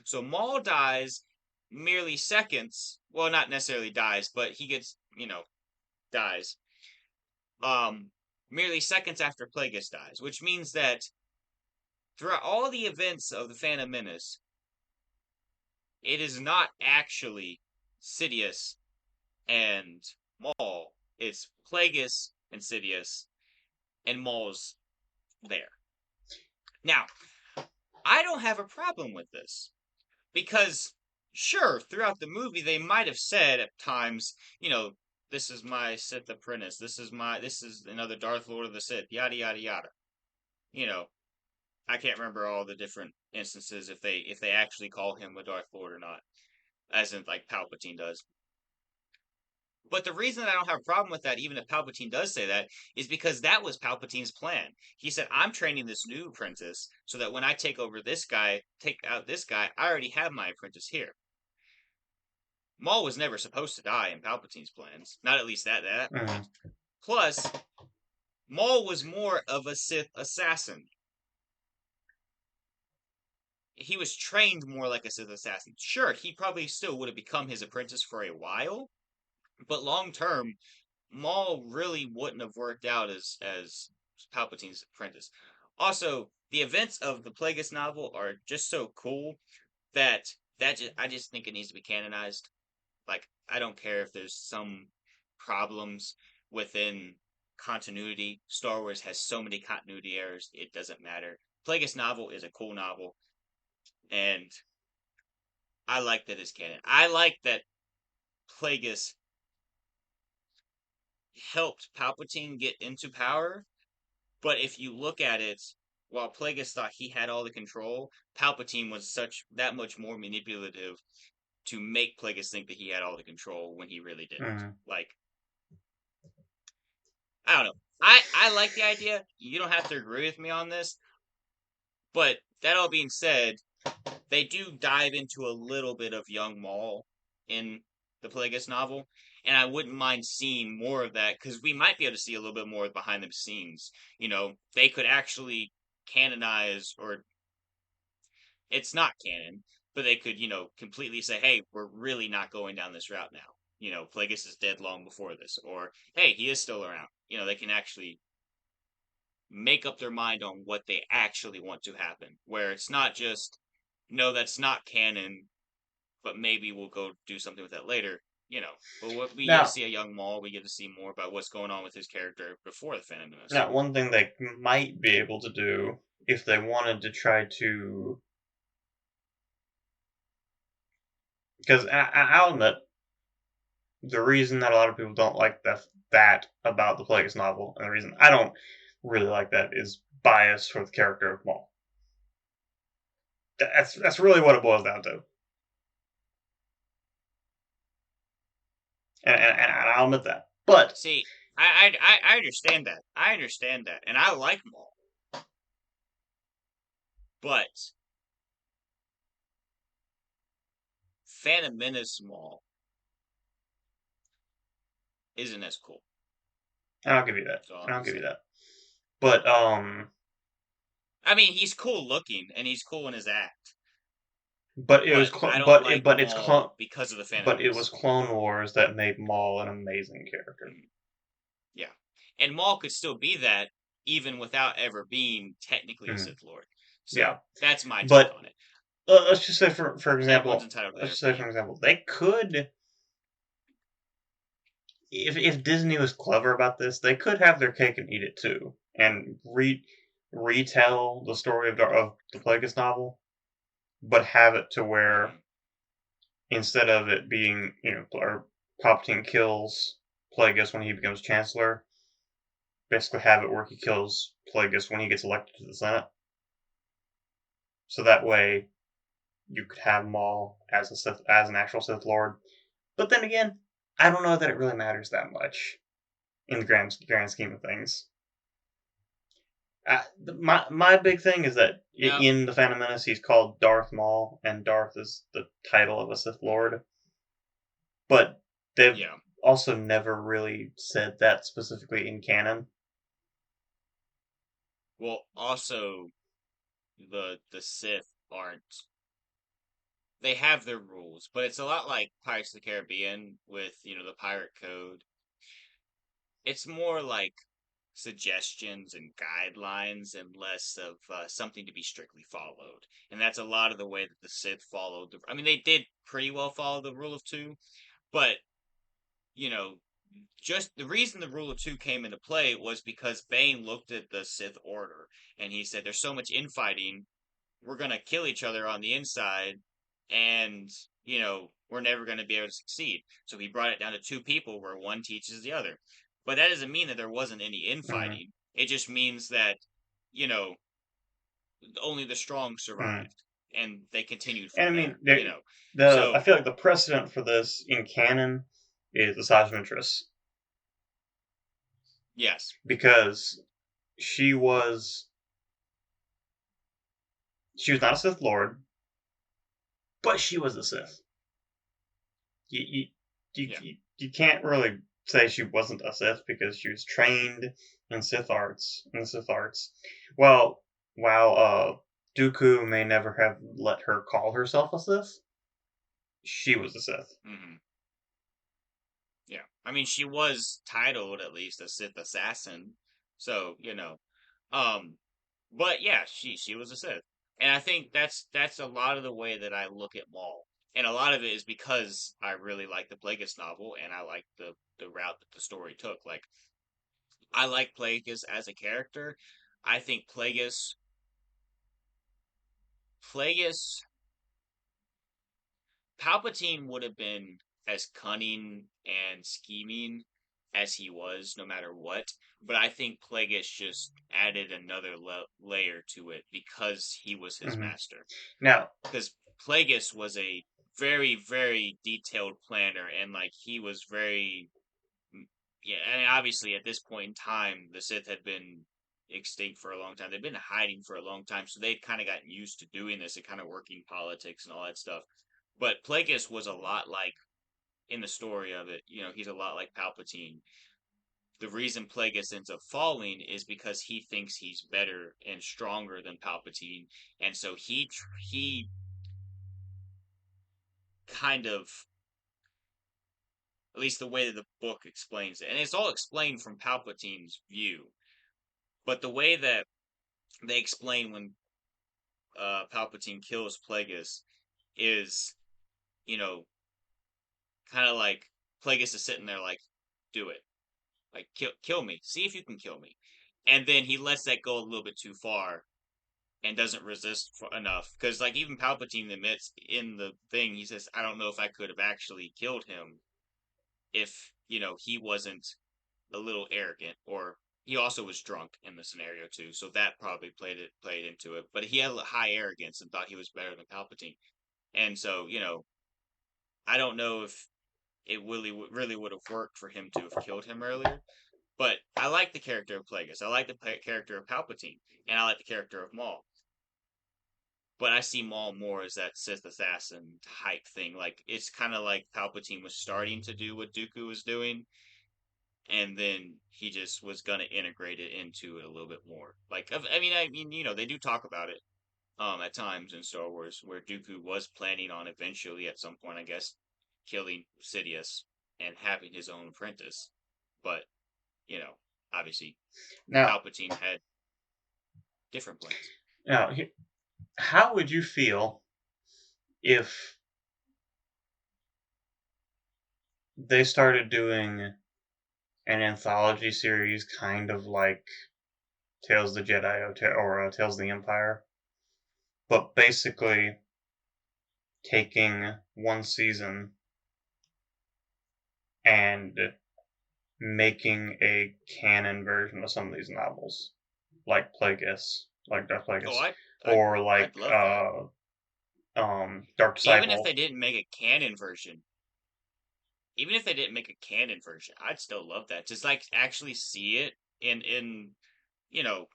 So Maul dies merely seconds. Well, not necessarily dies, but he gets dies. Merely seconds after Plagueis dies, which means that throughout all the events of the Phantom Menace, it is not actually Sidious and Maul. It's Plagueis and Sidious, and Maul's there. Now, I don't have a problem with this, because sure, throughout the movie they might have said at times, this is my Sith apprentice. This is another Darth Lord of the Sith. Yada yada yada. I can't remember all the different instances if they actually call him a Darth Lord or not, as in like Palpatine does. But the reason I don't have a problem with that, even if Palpatine does say that, is because that was Palpatine's plan. He said, "I'm training this new apprentice so that when I take out this guy, I already have my apprentice here." Maul was never supposed to die in Palpatine's plans. Not at least that point. Plus, Maul was more of a Sith assassin. He was trained more like a Sith assassin. Sure, he probably still would have become his apprentice for a while, but long term, Maul really wouldn't have worked out as Palpatine's apprentice. Also, the events of the Plagueis novel are just so cool that I just think it needs to be canonized. Like, I don't care if there's some problems within continuity. Star Wars has so many continuity errors, it doesn't matter. Plagueis novel is a cool novel, and I like that it's canon. I like that Plagueis helped Palpatine get into power, but if you look at it, while Plagueis thought he had all the control, Palpatine was that much more manipulative to make Plagueis think that he had all the control when he really didn't. Like, I don't know. I like the idea. You don't have to agree with me on this, but that all being said, they do dive into a little bit of young Maul in the Plagueis novel, and I wouldn't mind seeing more of that because we might be able to see a little bit more behind the scenes. They could actually canonize, or it's not canon, but they could, completely say, hey, we're really not going down this route now. Plagueis is dead long before this, or hey, he is still around. They can actually make up their mind on what they actually want to happen, where it's not just, no, that's not canon, but maybe we'll go do something with that later. But what we get to Now, see a young Maul, we get to see more about what's going on with his character before the Phantom Menace. now, one thing they might be able to do if they wanted to try to, because I'll admit, the reason that a lot of people don't like that about the Plagueis novel, and the reason I don't really like that, is bias for the character of Maul. That's really what it boils down to. And I'll admit that. But See, I understand that. I understand that, and I like Maul, but Phantom Menace Maul isn't as cool. I'll give you that. So I'll give you that. But I mean, he's cool looking and he's cool in his act. but it was it's because of the Phantom but Menace. it was Clone Wars that made Maul an amazing character. Yeah, and Maul could still be that even without ever being technically a Sith Lord. So yeah, that's my take on it. Let's just say for example, they could, if Disney was clever about this, they could have their cake and eat it too, and retell the story of the Plagueis novel, but have it to where instead of it being, or Palpatine kills Plagueis when he becomes Chancellor, basically have it where he kills Plagueis when he gets elected to the Senate. So that way, you could have Maul as an actual Sith Lord. But then again, I don't know that it really matters that much in the grand scheme of things. My big thing is that in the Phantom Menace, he's called Darth Maul, and Darth is the title of a Sith Lord. But they've also never really said that specifically in canon. Well, also, the Sith aren't. They have their rules, but it's a lot like Pirates of the Caribbean with, the pirate code. It's more like suggestions and guidelines and less of something to be strictly followed. And that's a lot of the way that the Sith followed. I mean, they did pretty well follow the rule of two, but, just the reason the rule of two came into play was because Bane looked at the Sith Order and he said, there's so much infighting, we're going to kill each other on the inside, and, we're never going to be able to succeed. So he brought it down to two people where one teaches the other. But that doesn't mean that there wasn't any infighting. It just means that, only the strong survived. And they continued from I feel like the precedent for this in canon is Asajj Ventress. Yes. Because she was not a Sith Lord, but she was a Sith. You can't really say she wasn't a Sith because she was trained in the Sith arts. Well, while Dooku may never have let her call herself a Sith, she was a Sith. Mm-hmm. Yeah, I mean, she was titled at least a Sith assassin, so but yeah, she was a Sith, and I think that's a lot of the way that I look at Maul, and a lot of it is because I really like the Plagueis novel, and I like the route that the story took. Like, I like Plagueis as a character. I think Plagueis, Palpatine would have been as cunning and scheming as he was, no matter what. But I think Plagueis just added another layer to it because he was his master. Now, because Plagueis was a very, very detailed planner, and like he was very, and obviously at this point in time, the Sith had been extinct for a long time. They've been hiding for a long time, so they'd kind of gotten used to doing this and kind of working politics and all that stuff. But Plagueis was a lot like in the story of it, he's a lot like Palpatine. The reason Plagueis ends up falling is because he thinks he's better and stronger than Palpatine, and so he kind of, at least the way that the book explains it, and it's all explained from Palpatine's view, but the way that they explain when Palpatine kills Plagueis is, you know, kind of like Plagueis is sitting there like, do it, like kill me, see if you can kill me, and then he lets that go a little bit too far and doesn't resist enough, because like even Palpatine admits in the thing, he says, I don't know if I could have actually killed him if he wasn't a little arrogant, or he also was drunk in the scenario too, so that probably played into it. But he had a high arrogance and thought he was better than Palpatine, and so I don't know if it really would have worked for him to have killed him earlier. But I like the character of Plagueis. I like the character of Palpatine, and I like the character of Maul. But I see Maul more as that Sith assassin type thing. Like it's kind of like Palpatine was starting to do what Dooku was doing, and then he just was gonna integrate it into it a little bit more. Like I mean, they do talk about it at times in Star Wars where Dooku was planning on eventually at some point, I guess, killing Sidious and having his own apprentice. But obviously Now, Palpatine had different plans. now, how would you feel if they started doing an anthology series, kind of like Tales of the Jedi or Tales of the Empire, but basically taking one season and making a canon version of some of these novels, like Plagueis, like Darth Plagueis, Oh, or like I'd love that. Dark Even if Disciple. they didn't make a canon version, I'd still love that. Just like actually see it in you know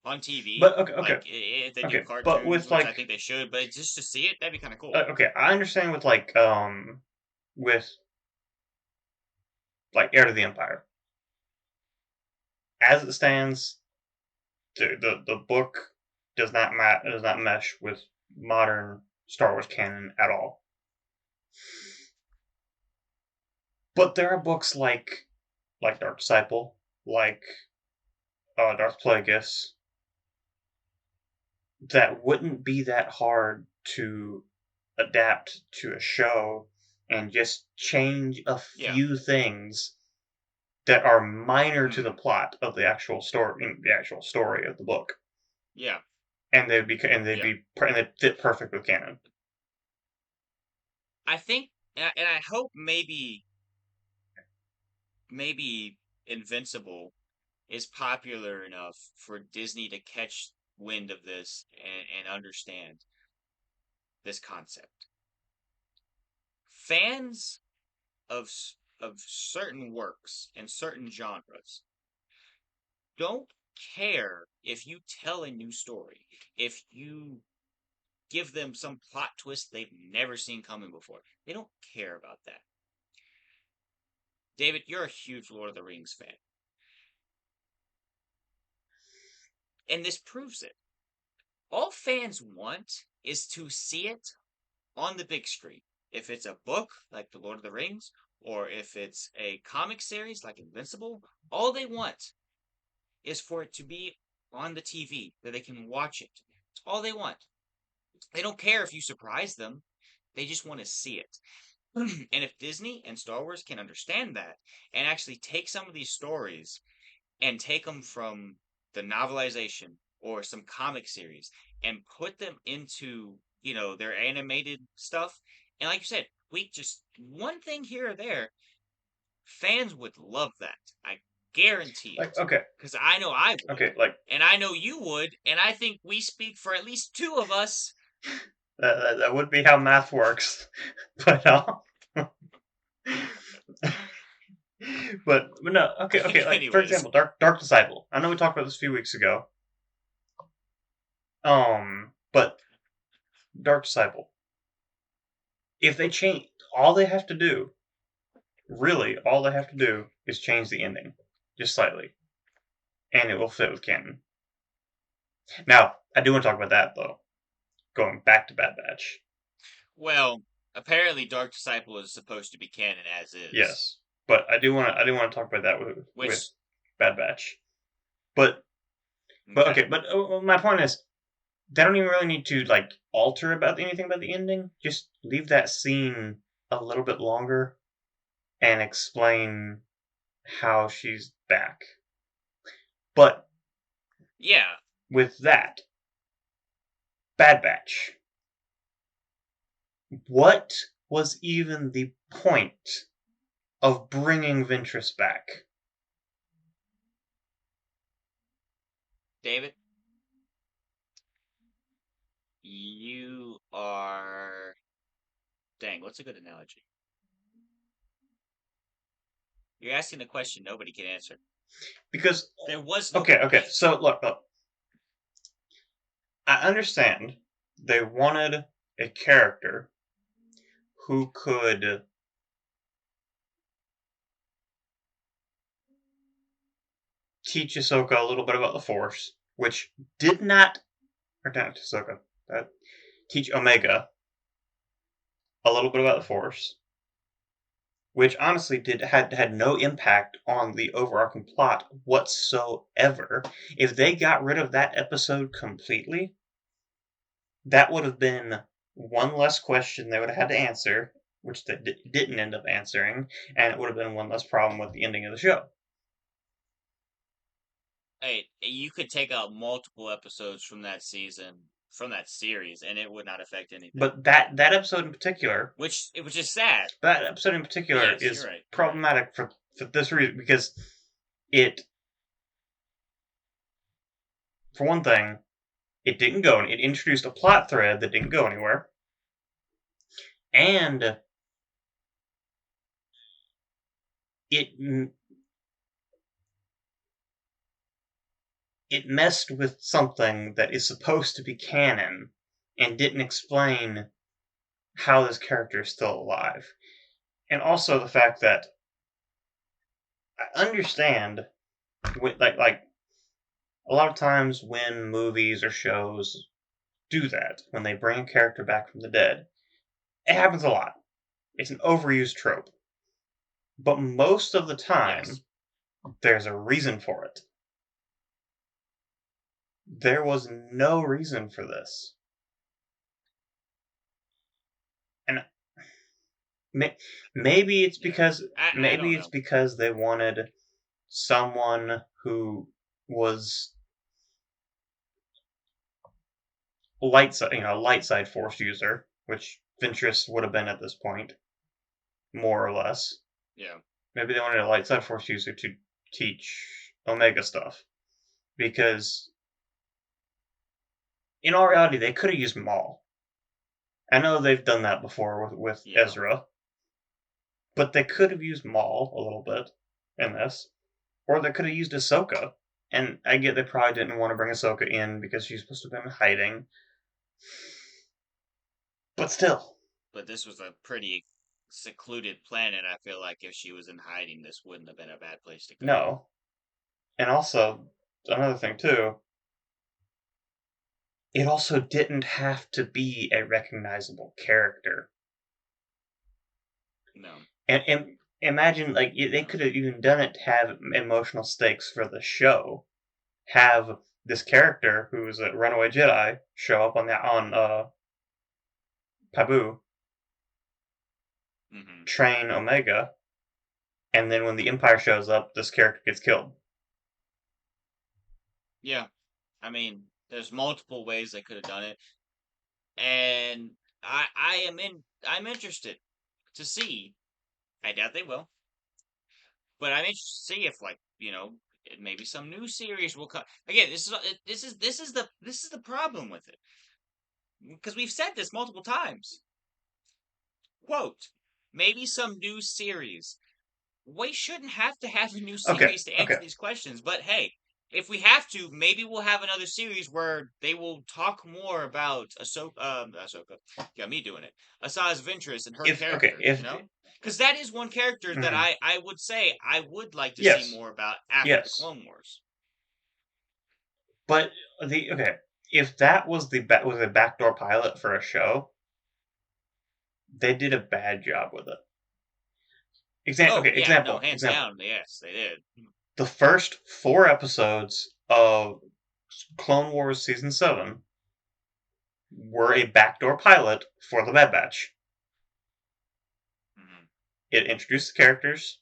on TV. But okay, Like if they do okay, but cartoons, with which I like think they should, but just to see it, that'd be kind of cool. okay, I understand with with like Heir to the Empire. As it stands, the book does not mesh with modern Star Wars canon at all. But there are books like Dark Disciple, like Darth Plagueis, that wouldn't be that hard to adapt to a show and just change a few things that are minor to the plot of the actual story of the book. Yeah. And they'd fit perfect with canon. I think, and I hope maybe Invincible is popular enough for Disney to catch wind of this and understand this concept. Fans of certain works and certain genres don't care if you tell a new story, if you give them some plot twist they've never seen coming before. They don't care about that. David, you're a huge Lord of the Rings fan. And this proves it. All fans want is to see it on the big screen. If it's a book like The Lord of the Rings, or if it's a comic series like Invincible, all they want is for it to be on the TV, that they can watch it. It's all they want. They don't care if you surprise them. They just want to see it. And if Disney and Star Wars can understand that and actually take some of these stories and take them from the novelization or some comic series and put them into, their animated stuff, and like you said, we just one thing here or there, fans would love that. I guarantee it. Okay. Because I know I would. Okay, and I know you would, and I think we speak for at least two of us. That would be how math works, but but no. Okay. Like, for example, Dark Disciple. I know we talked about this a few weeks ago. But Dark Disciple. If they change, all they have to do really, all they have to do is change the ending, just slightly, and it will fit with canon. Now, I do want to talk about that, though. Going back to Bad Batch. Well, apparently Dark Disciple is supposed to be canon as is. Yes. But I do want to talk about that with Bad Batch. But my point is, they don't even really need to like alter about anything about the ending. Just leave that scene a little bit longer and explain how she's back. But yeah, with that, Bad Batch. What was even the point of bringing Ventress back? David, you are... Dang, what's a good analogy? You're asking a question nobody can answer. Because there was no okay. point. So look. I understand they wanted a character who could teach Ahsoka a little bit about the Force, which did not, or not Ahsoka, teach Omega a little bit about the Force, which honestly had no impact on the overarching plot whatsoever. If they got rid of that episode completely, that would have been one less question they would have had to answer, which they didn't end up answering, and it would have been one less problem with the ending of the show. Hey, you could take out multiple episodes from that season, from that series, and it would not affect anything. But that episode in particular, which is sad. That episode in particular is problematic for this reason, because it, for one thing, it didn't go. It introduced a plot thread that didn't go anywhere, and it messed with something that is supposed to be canon and didn't explain how this character is still alive. And also the fact that I understand, like a lot of times when movies or shows do that, when they bring a character back from the dead, it happens a lot. It's an overused trope. But most of the time, there's a reason for it. There was no reason for this. And maybe it's because because they wanted someone who was light side Force user, which Ventress would have been at this point, more or less. Yeah. Maybe they wanted a light side Force user to teach Omega stuff, because in all reality, they could have used Maul. I know they've done that before with Ezra, but they could have used Maul a little bit in this, or they could have used Ahsoka. And I get they probably didn't want to bring Ahsoka in because she's supposed to have been hiding. But still. But this was a pretty secluded planet. I feel like if she was in hiding, this wouldn't have been a bad place to go. No. And also, another thing too, it also didn't have to be a recognizable character. No. And imagine, like, they could have even done it to have emotional stakes for the show. Have this character who's a runaway Jedi show up on Pabu, train Omega, and then when the Empire shows up, this character gets killed. Yeah, I mean, there's multiple ways they could have done it, and I'm interested to see. I doubt they will, but I'm interested to see if, like, maybe some new series will come. Again, this is the problem with it, because we've said this multiple times. Quote, maybe some new series. We shouldn't have to have a new series to answer these questions, but hey, if we have to, maybe we'll have another series where they will talk more about Ahsoka. Got me doing it. Asajj Ventress and her character, you know? Because that is one character that Mhm. I would say I would like to see Yes. more about after the Yes. Clone Wars. But if that was was a backdoor pilot for a show, they did a bad job with it. Oh yeah, no, Example. hands down, yes, they did. The first 4 episodes of Clone Wars Season 7 were a backdoor pilot for the Bad Batch. Mhm. It introduced the characters.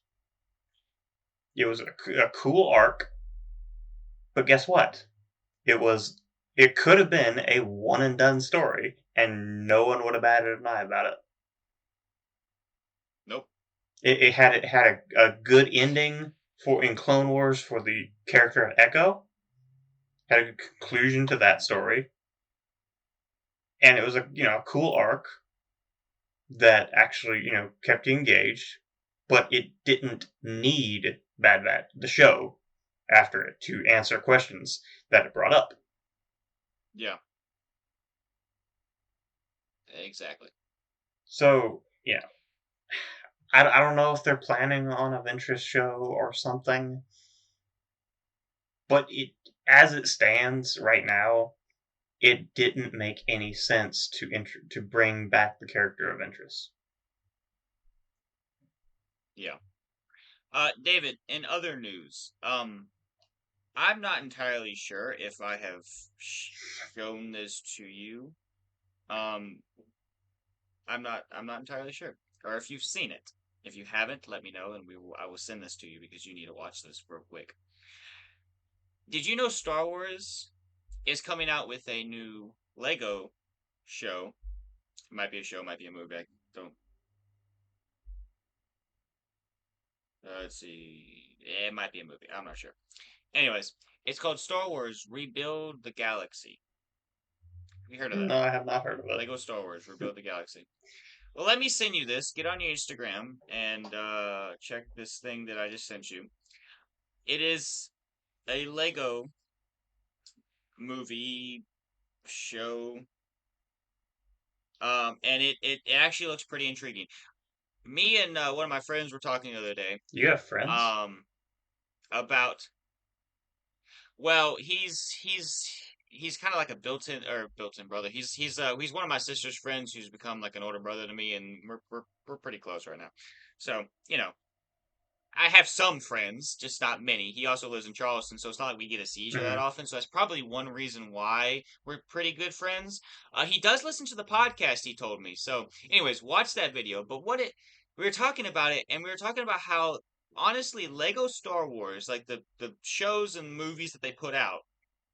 It was a cool arc. But guess what? It could have been a one and done story, and no one would have batted an eye about it. Nope. It had a good ending in Clone Wars for the character of Echo. Had a good conclusion to that story, and it was a cool arc that actually kept you engaged. But it didn't need Bad Batch the show after it to answer questions that it brought up. Yeah. Exactly. So I don't know if they're planning on a Ventress show or something, but as it stands right now, it didn't make any sense to bring back the character of Ventress. Yeah. David, in other news, I'm not entirely sure if I have shown this to you. Um, I'm not entirely sure, or if you've seen it. If you haven't, let me know, and I will send this to you because you need to watch this real quick. Did you know Star Wars is coming out with a new Lego show? It might be a show, might be a movie. I don't. Let's see. It might be a movie. I'm not sure. Anyways, it's called Star Wars Rebuild the Galaxy. Have you heard of that? No, I have not heard of it. Lego Star Wars Rebuild the Galaxy. Well, let me send you this. Get on your Instagram and check this thing that I just sent you. It is a Lego movie show, and it actually looks pretty intriguing. Me and one of my friends were talking the other day, You have friends? about well, he's kind of like a built-in brother. He's one of my sister's friends who's become like an older brother to me, and we're pretty close right now. So I have some friends, just not many. He also lives in Charleston, so it's not like we get to see each other that Mhm. often. So that's probably one reason why we're pretty good friends. He does listen to the podcast, he told me. So, anyways, watch that video. But we were talking about it, and we were talking about how honestly, Lego Star Wars, like the shows and movies that they put out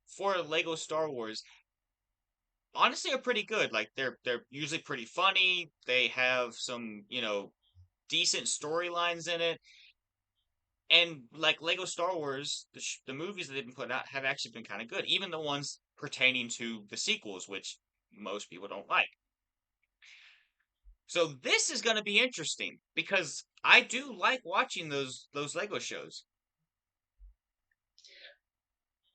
for Lego Star Wars, honestly are pretty good. Like they're usually pretty funny. They have some, decent storylines in it. And like Lego Star Wars, the movies that they've been putting out have actually been kind of good, even the ones pertaining to the sequels, which most people don't like. So this is going to be interesting because I do like watching those Lego shows,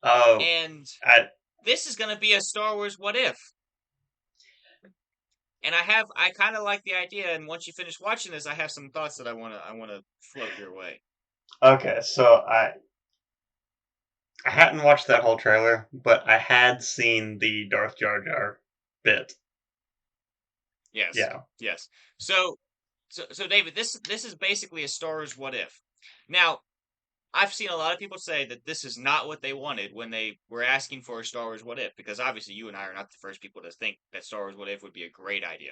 Oh, and I this is going to be a Star Wars What If. And I kind of like the idea. And once you finish watching this, I have some thoughts that I want to float your way. okay. So I hadn't watched that whole trailer, but I had seen the Darth Jar Jar bit. Yes, Yeah. yes. So David, this is basically a Star Wars What If. Now, I've seen a lot of people say that this is not what they wanted when they were asking for a Star Wars What If, because obviously you and I are not the first people to think that Star Wars What If would be a great idea.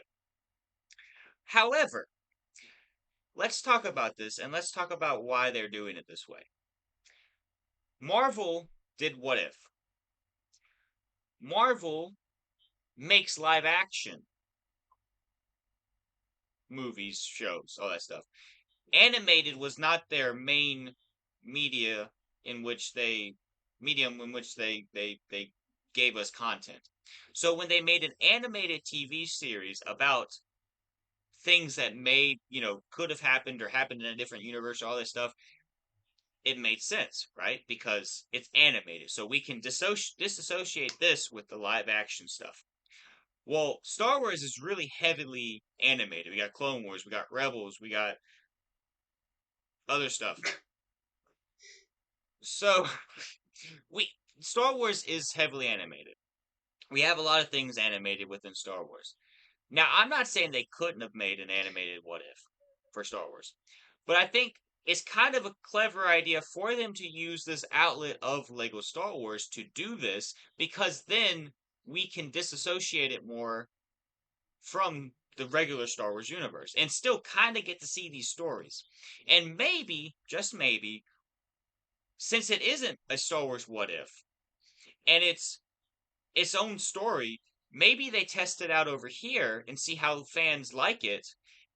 However, let's talk about this and let's talk about why they're doing it this way. Marvel did What If. Marvel makes live action movies, shows, all that stuff. Animated was not their main media in which they medium in which they gave us content. So when they made an animated TV series about things that could have happened or happened in a different universe, all this stuff, it made sense, right? Because it's animated, so we can disassociate this with the live action stuff. Well, Star Wars is really heavily animated. We got Clone Wars, we got Rebels, we got other stuff. So, we Star Wars is heavily animated. We have a lot of things animated within Star Wars. Now, I'm not saying they couldn't have made an animated What If for Star Wars, but I think it's kind of a clever idea for them to use this outlet of Lego Star Wars to do this, because then we can disassociate it more from the regular Star Wars universe and still kind of get to see these stories. And maybe, just maybe, since it isn't a Star Wars What If and it's its own story, maybe they test it out over here and see how fans like it,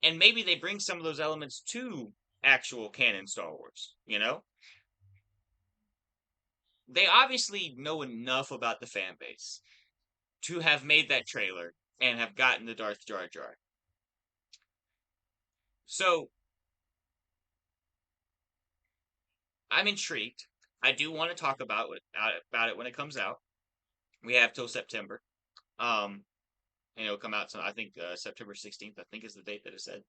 and maybe they bring some of those elements to actual canon Star Wars, you know? They obviously know enough about the fan base to have made that trailer and have gotten the Darth Jar Jar. So, I'm intrigued. I do want to talk about it when it comes out. We have till September. And it'll come out, I think, September 16th, I think is the date that it said.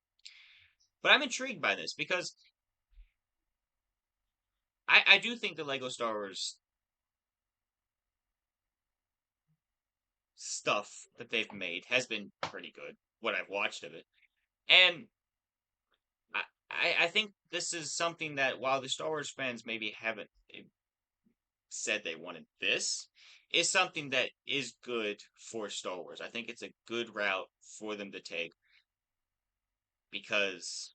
But I'm intrigued by this because I do think the Lego Star Wars stuff that they've made has been pretty good, what I've watched of it. And I think this is something that, while the Star Wars fans maybe haven't said they wanted this, is something that is good for Star Wars. I think it's a good route for them to take, because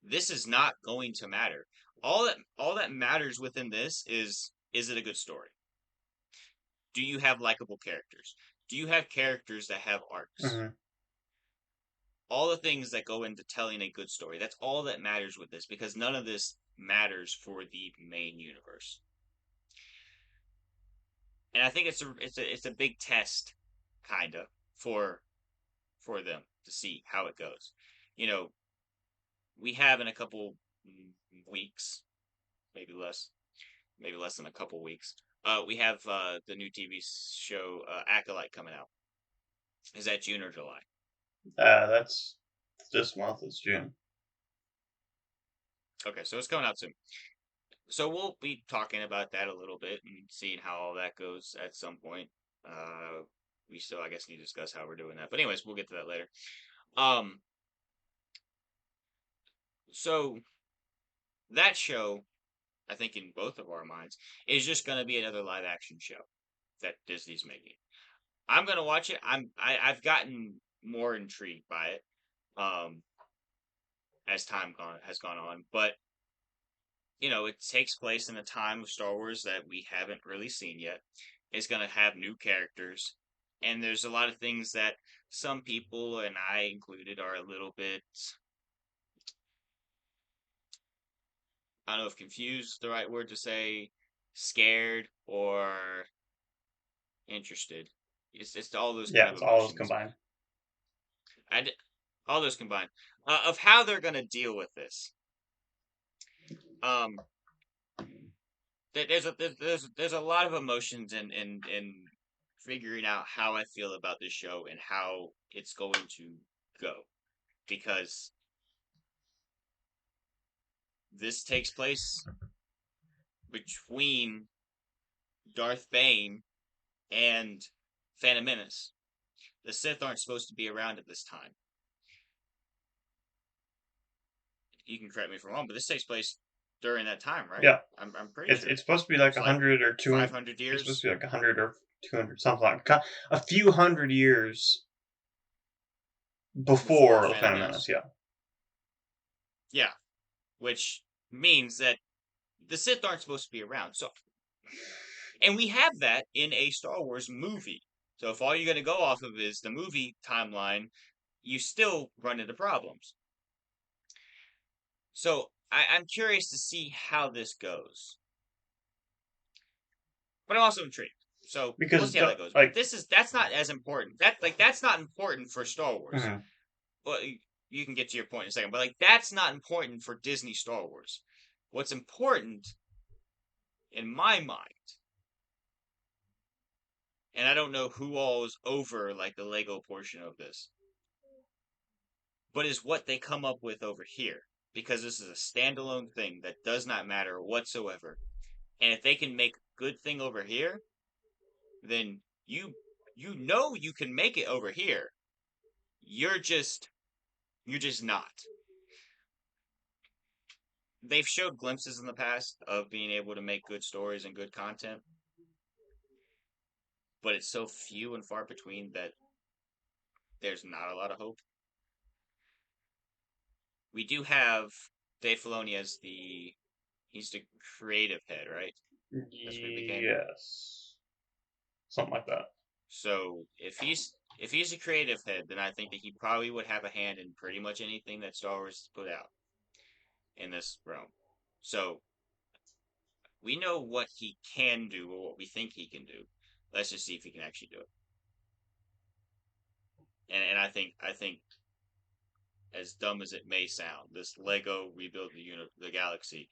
this is not going to matter. All that matters within this is it a good story? Do you have likable characters? Do you have characters that have arcs? Mm-hmm. All the things that go into telling a good story. That's all that matters with this, because none of this matters for the main universe. And I think it's a big test, kinda, for them to see how it goes. You know, we have in a couple weeks, maybe less than a couple weeks. We have the new TV show Acolyte coming out. Is that June or July? That's this month. It's June. Okay, so it's coming out soon. So we'll be talking about that a little bit and seeing how all that goes at some point. We still, I guess, need to discuss how we're doing that. But anyways, we'll get to that later. So that show, I think in both of our minds, is just going to be another live action show that Disney's making. I'm going to watch it. I've gotten more intrigued by it as time has gone on, but you know, it takes place in a time of Star Wars that we haven't really seen yet. It's going to have new characters, and there's a lot of things that some people, and I included, are a little bit, I don't know if confused is the right word to say, scared or interested. It's all those kind of it's all those emotions. combined. All those combined. Of how they're going to deal with this. There's a lot of emotions in figuring out how I feel about this show and how it's going to go, because this takes place between Darth Bane and Phantom Menace. The Sith aren't supposed to be around at this time. You can correct me if I'm wrong, but this takes place during that time, right? Yeah. I'm pretty sure. It's supposed to be like 100 or 200. 500 years? It's supposed to be like 100 or 200, something like that. A few hundred years before the Phantom Menace, yeah. Yeah. Which means that the Sith aren't supposed to be around. So, and we have that in a Star Wars movie. So if all you're going to go off of is the movie timeline, you still run into problems. So I'm curious to see how this goes. But I'm also intrigued. So because we'll see how that goes. Like, that's not as important. That's not important for Star Wars. Mm-hmm. Well, you can get to your point in a second, but like that's not important for Disney Star Wars. What's important in my mind, and I don't know who all is over like the Lego portion of this, but is what they come up with over here. Because this is a standalone thing that does not matter whatsoever. And if they can make a good thing over here, then you can make it over here. You're just not. They've showed glimpses in the past of being able to make good stories and good content, but it's so few and far between that there's not a lot of hope. We do have Dave Filoni as he's the creative head, right? That's what he became. Yes. Something like that. So if he's a creative head, then I think that he probably would have a hand in pretty much anything that Star Wars has put out in this realm. So we know what he can do or what we think he can do. Let's just see if he can actually do it. And I think as dumb as it may sound, this Lego rebuild the galaxy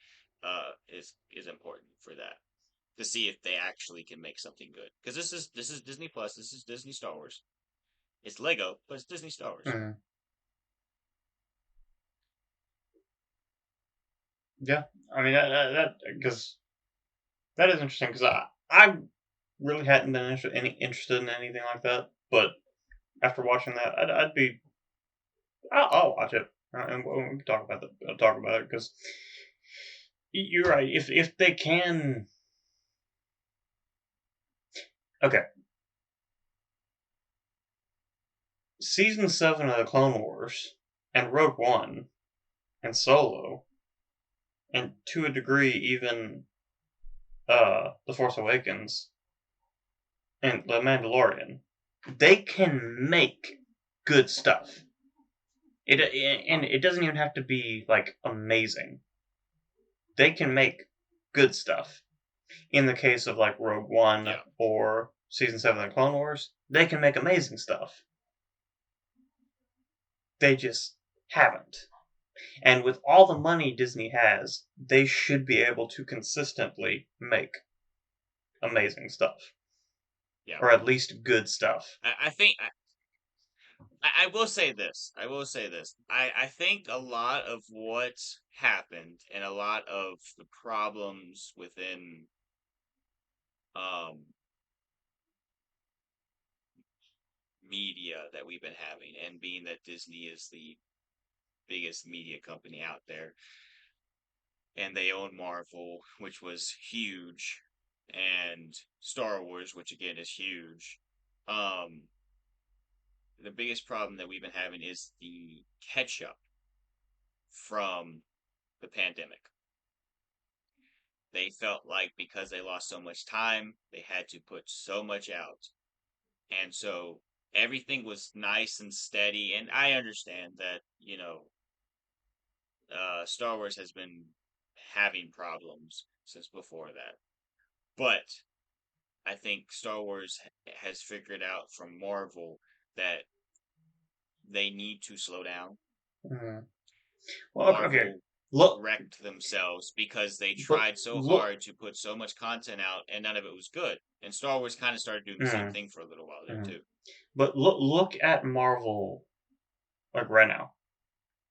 is important for that, to see if they actually can make something good. Because this is Disney Plus, this is Disney Star Wars. It's Lego, but it's Disney Star Wars. Mm. Yeah, I mean that because that is interesting because I really hadn't been interested in anything like that, but after watching that, I'd be I'll watch it and we can talk about it because you're right. If they can, okay, season 7 of the Clone Wars and Rogue One and Solo, and to a degree even The Force Awakens and The Mandalorian, they can make good stuff. And it doesn't even have to be like amazing. They can make good stuff. In the case of like Rogue One or season 7 of the Clone Wars, they can make amazing stuff. They just haven't. And with all the money Disney has, they should be able to consistently make amazing stuff. Yeah. Or at least good stuff. I think I will say this. I think a lot of what happened and a lot of the problems within media that we've been having, and being that Disney is the biggest media company out there, and they own Marvel, which was huge, and Star Wars, which again is huge. The biggest problem that we've been having is the catch up from the pandemic. They felt like because they lost so much time, they had to put so much out. And so everything was nice and steady. And I understand that, Star Wars has been having problems since before that. But I think Star Wars has figured out from Marvel that they need to slow down. Mm. Well, Marvel look, wrecked themselves because they tried so hard to put so much content out and none of it was good. And Star Wars kind of started doing the same thing for a little while there too. But look at Marvel, like right now.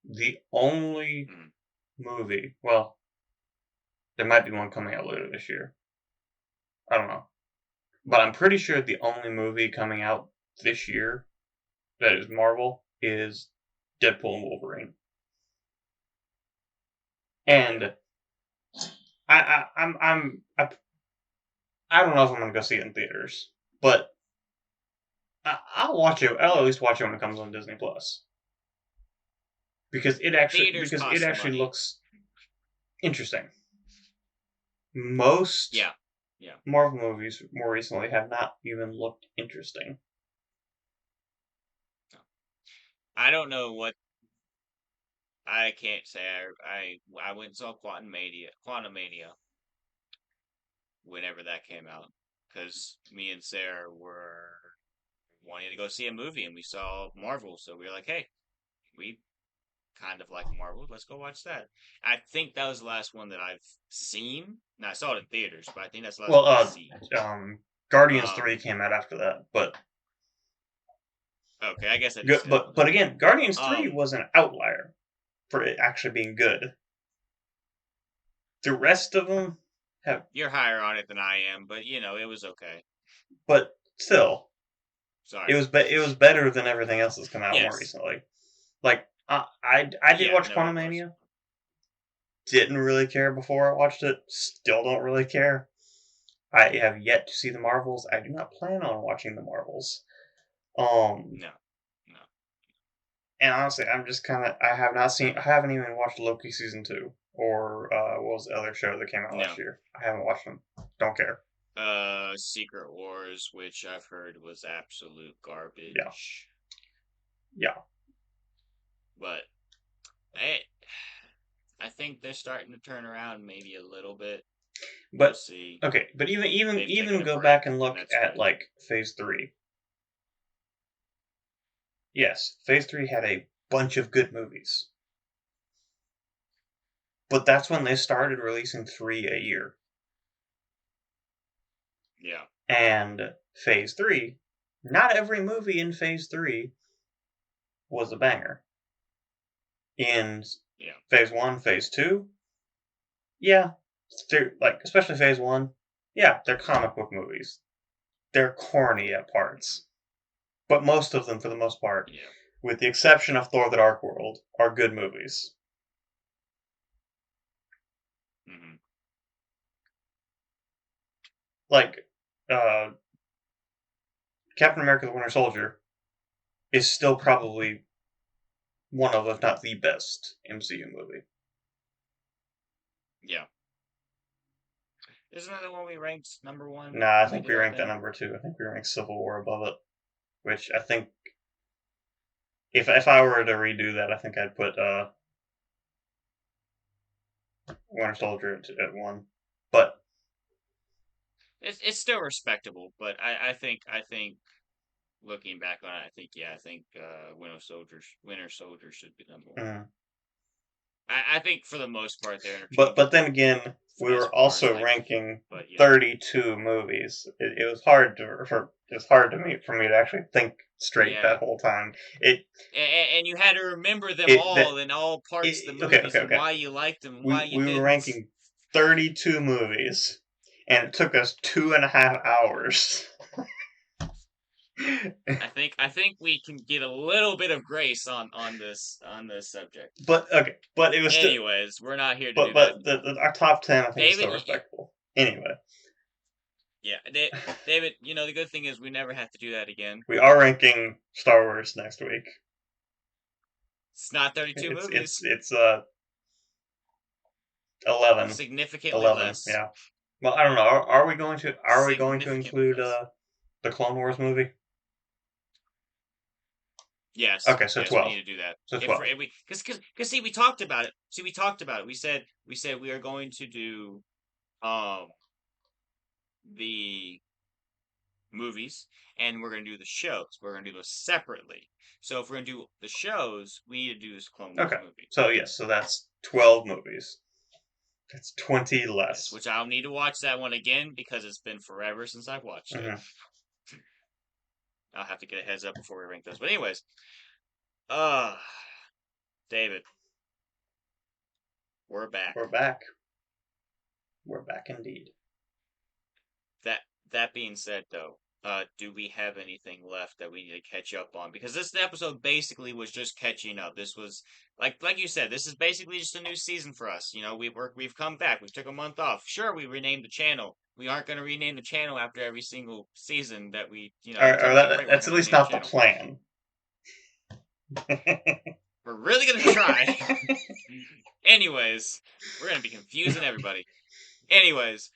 The only movie, well, there might be one coming out later this year. I don't know. But I'm pretty sure the only movie coming out this year that is Marvel is Deadpool and Wolverine. And I don't know if I'm gonna go see it in theaters, but I'll watch it. I'll at least watch it when it comes on Disney Plus because it actually looks interesting. Most Marvel movies more recently have not even looked interesting. I don't know what. I can't say I went and saw Quantumania whenever that came out, because me and Sarah were wanting to go see a movie and we saw Marvel, so we were like, hey, we kind of like Marvel. Let's go watch that. I think that was the last one that I've seen. Now I saw it in theaters, but I think that's the last Well, one I've seen. Guardians Um, 3 came out after that, but okay, I guess I did good. see that one. But again, Guardians 3 Um, was an outlier for it actually being good. The rest of them have, you're higher on it than I am, but it was okay. but still, Sorry. it was better than everything else that's come out more Yes. recently. Like I did Yeah. watch No. Of course. Quantumania. Didn't really care before I watched it. Still don't really care. I have yet to see the Marvels. I do not plan on watching the Marvels. No. No. And honestly, I'm just kind of. I haven't even watched Loki season 2 or what was the other show that came out No. last year. I haven't watched them. Don't care. Secret Wars, which I've heard was absolute garbage. Yeah. Yeah. But I think they're starting to turn around maybe a little bit. We'll But see. okay, but They've taken even a go break, back and and look that's at good. like Phase 3. Yes, Phase 3 had a bunch of good movies. But that's when they started releasing 3 a year. Yeah. And Phase 3, not every movie in Phase 3 was a banger. In Yeah. Phase 1, Phase 2, yeah, they're like, especially Phase 1, yeah, they're comic book movies. They're corny at parts. But most of them, for the most part, Yeah. with the exception of Thor the Dark World, are good movies. Hmm. Like, Captain America the Winter Soldier is still probably one of, if not the best, MCU movie. Yeah. Isn't that the one we ranked number one? Nah, I when think did we our ranked that thing? number 2. I think we ranked Civil War above it. Which I think, if I were to redo that, I think I'd put Winter Soldier at 1. But It's still respectable, but I think looking back on it, I think Winter Soldier should be number one. mm. I think for the most part they're but interchangeable. then again, we As were far as also like, ranking but 32 movies. It was hard for me to actually think straight yeah, that whole time. It and you had to remember them it that all in all parts of the okay, movies and okay. why you liked them, and why you We were didn't. ranking 32 movies, and it took us 2.5 hours. I think we can get a little bit of grace on this subject. But okay, but it was still. Anyways, we're not here to But do that. our top 10, I think, is David, still respectable. Anyway, yeah, David. The good thing is we never have to do that again. we are ranking Star Wars next week. It's not 32 movies. It's 11. Significantly 11. less. Yeah. Well, I don't know. Are we going to include less. the Clone Wars movie? Yes. Okay, so yes, 12. we need to do that. So 12. Because see, we talked about it. See, we talked about it. We said we are going to do the movies and we're going to do the shows. We're going to do those separately. So if we're going to do the shows, we need to do this Clone Wars Okay. movie. So yes, so that's 12 movies. That's 20 less. Yes, which I'll need to watch that one again because it's been forever since I've watched it. I'll have to get a heads up before we rank those. But anyways, David, we're back. We're back. We're back indeed. That being said, though, do we have anything left that we need to catch up on? Because this episode basically was just catching up. This was like you said, this is basically just a new season for us. We've come back. We took a month off. Sure, we renamed the channel. We aren't going to rename the channel after every single season that we, That's at least not the plan. We're really going to try. Anyways, we're going to be confusing everybody. Anyways,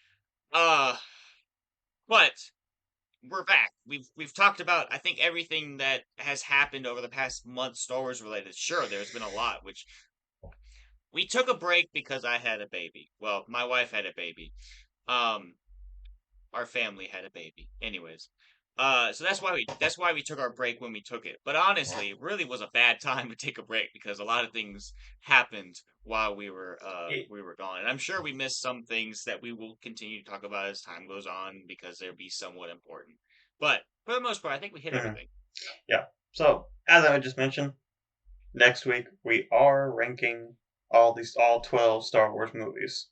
but we're back. We've talked about I think everything that has happened over the past month Star Wars related. Sure, there's been a lot, which we took a break because I had a baby. Well, my wife had a baby. Our family had a baby. Anyways, So that's why we took our break when we took it. But honestly, it really was a bad time to take a break because a lot of things happened while It- we were gone. And I'm sure we missed some things that we will continue to talk about as time goes on because they'll be somewhat important. But for the most part, I think we hit Mhm. everything. Yeah. So as I just mentioned, next week we are ranking all 12 Star Wars movies.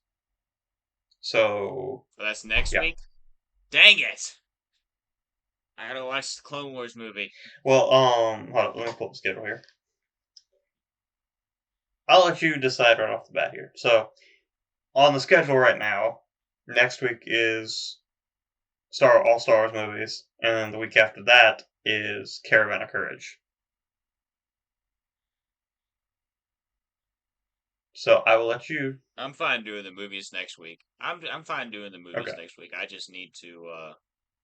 So So that's next yeah. week. Dang it! I gotta watch the Clone Wars movie. Well, hold on, let me pull the schedule here. I'll let you decide right off the bat here. So on the schedule right now, next week is all Star Wars movies, and then the week after that is Caravan of Courage. So I will let you. I'm fine doing the movies next week. I'm fine doing the movies Okay. next week. I just need to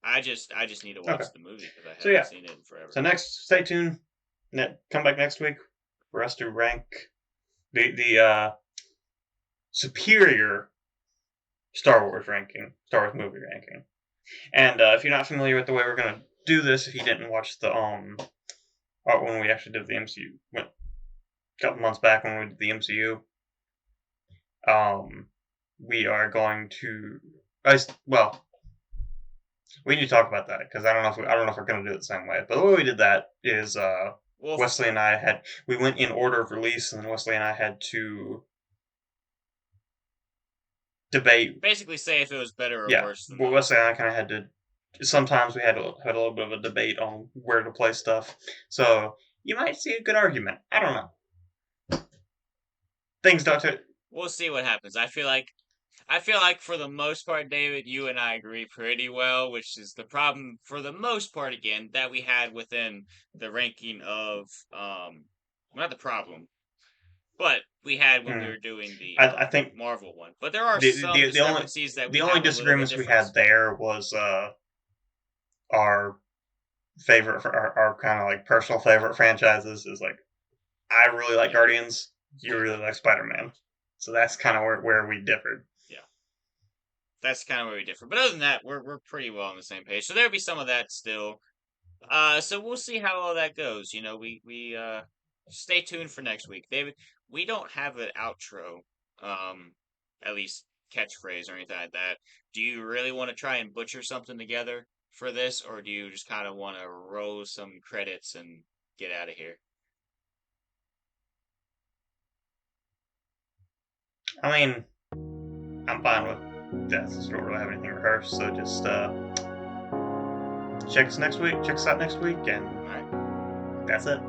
I just need to watch Okay. the movie because I So haven't yeah. seen it in forever. So stay tuned. Come back next week for us to rank the superior Star Wars movie ranking. And if you're not familiar with the way we're gonna do this, if you didn't watch the when we actually did the MCU, a couple months back when we did the MCU, we are going to, we need to talk about that because I don't know if we're gonna do it the same way. But the way we did that is Well, Wesley and I we went in order of release, and then Wesley and I had to debate. basically say if it was better or Yeah, worse than well, those. Wesley and I kind of had to. Sometimes we had a little bit of a debate on where to place stuff. So you might see a good argument. I don't know. Things don't. We'll see what happens. I feel like for the most part, David, you and I agree pretty well, which is the problem for the most part again that we had within the ranking of not the problem, but we had when we were doing the I think Marvel one. But there are the some discrepancies that we the only have a little bit disagreements we difference. had there was our favorite, our kind of like personal favorite franchises is like I really like Guardians, you really like Spider-Man, so that's kind of where we differed. Yeah, that's kind of where we differ. But other than that, we're pretty well on the same page. So there'll be some of that still. So we'll see how all that goes. You know, we stay tuned for next week, David. We don't have an outro, at least catchphrase or anything like that. Do you really want to try and butcher something together for this, or do you just kind of want to roll some credits and get out of here? I mean, I'm fine with that since we don't really have anything rehearsed. So just check us out next week, and All right. that's it.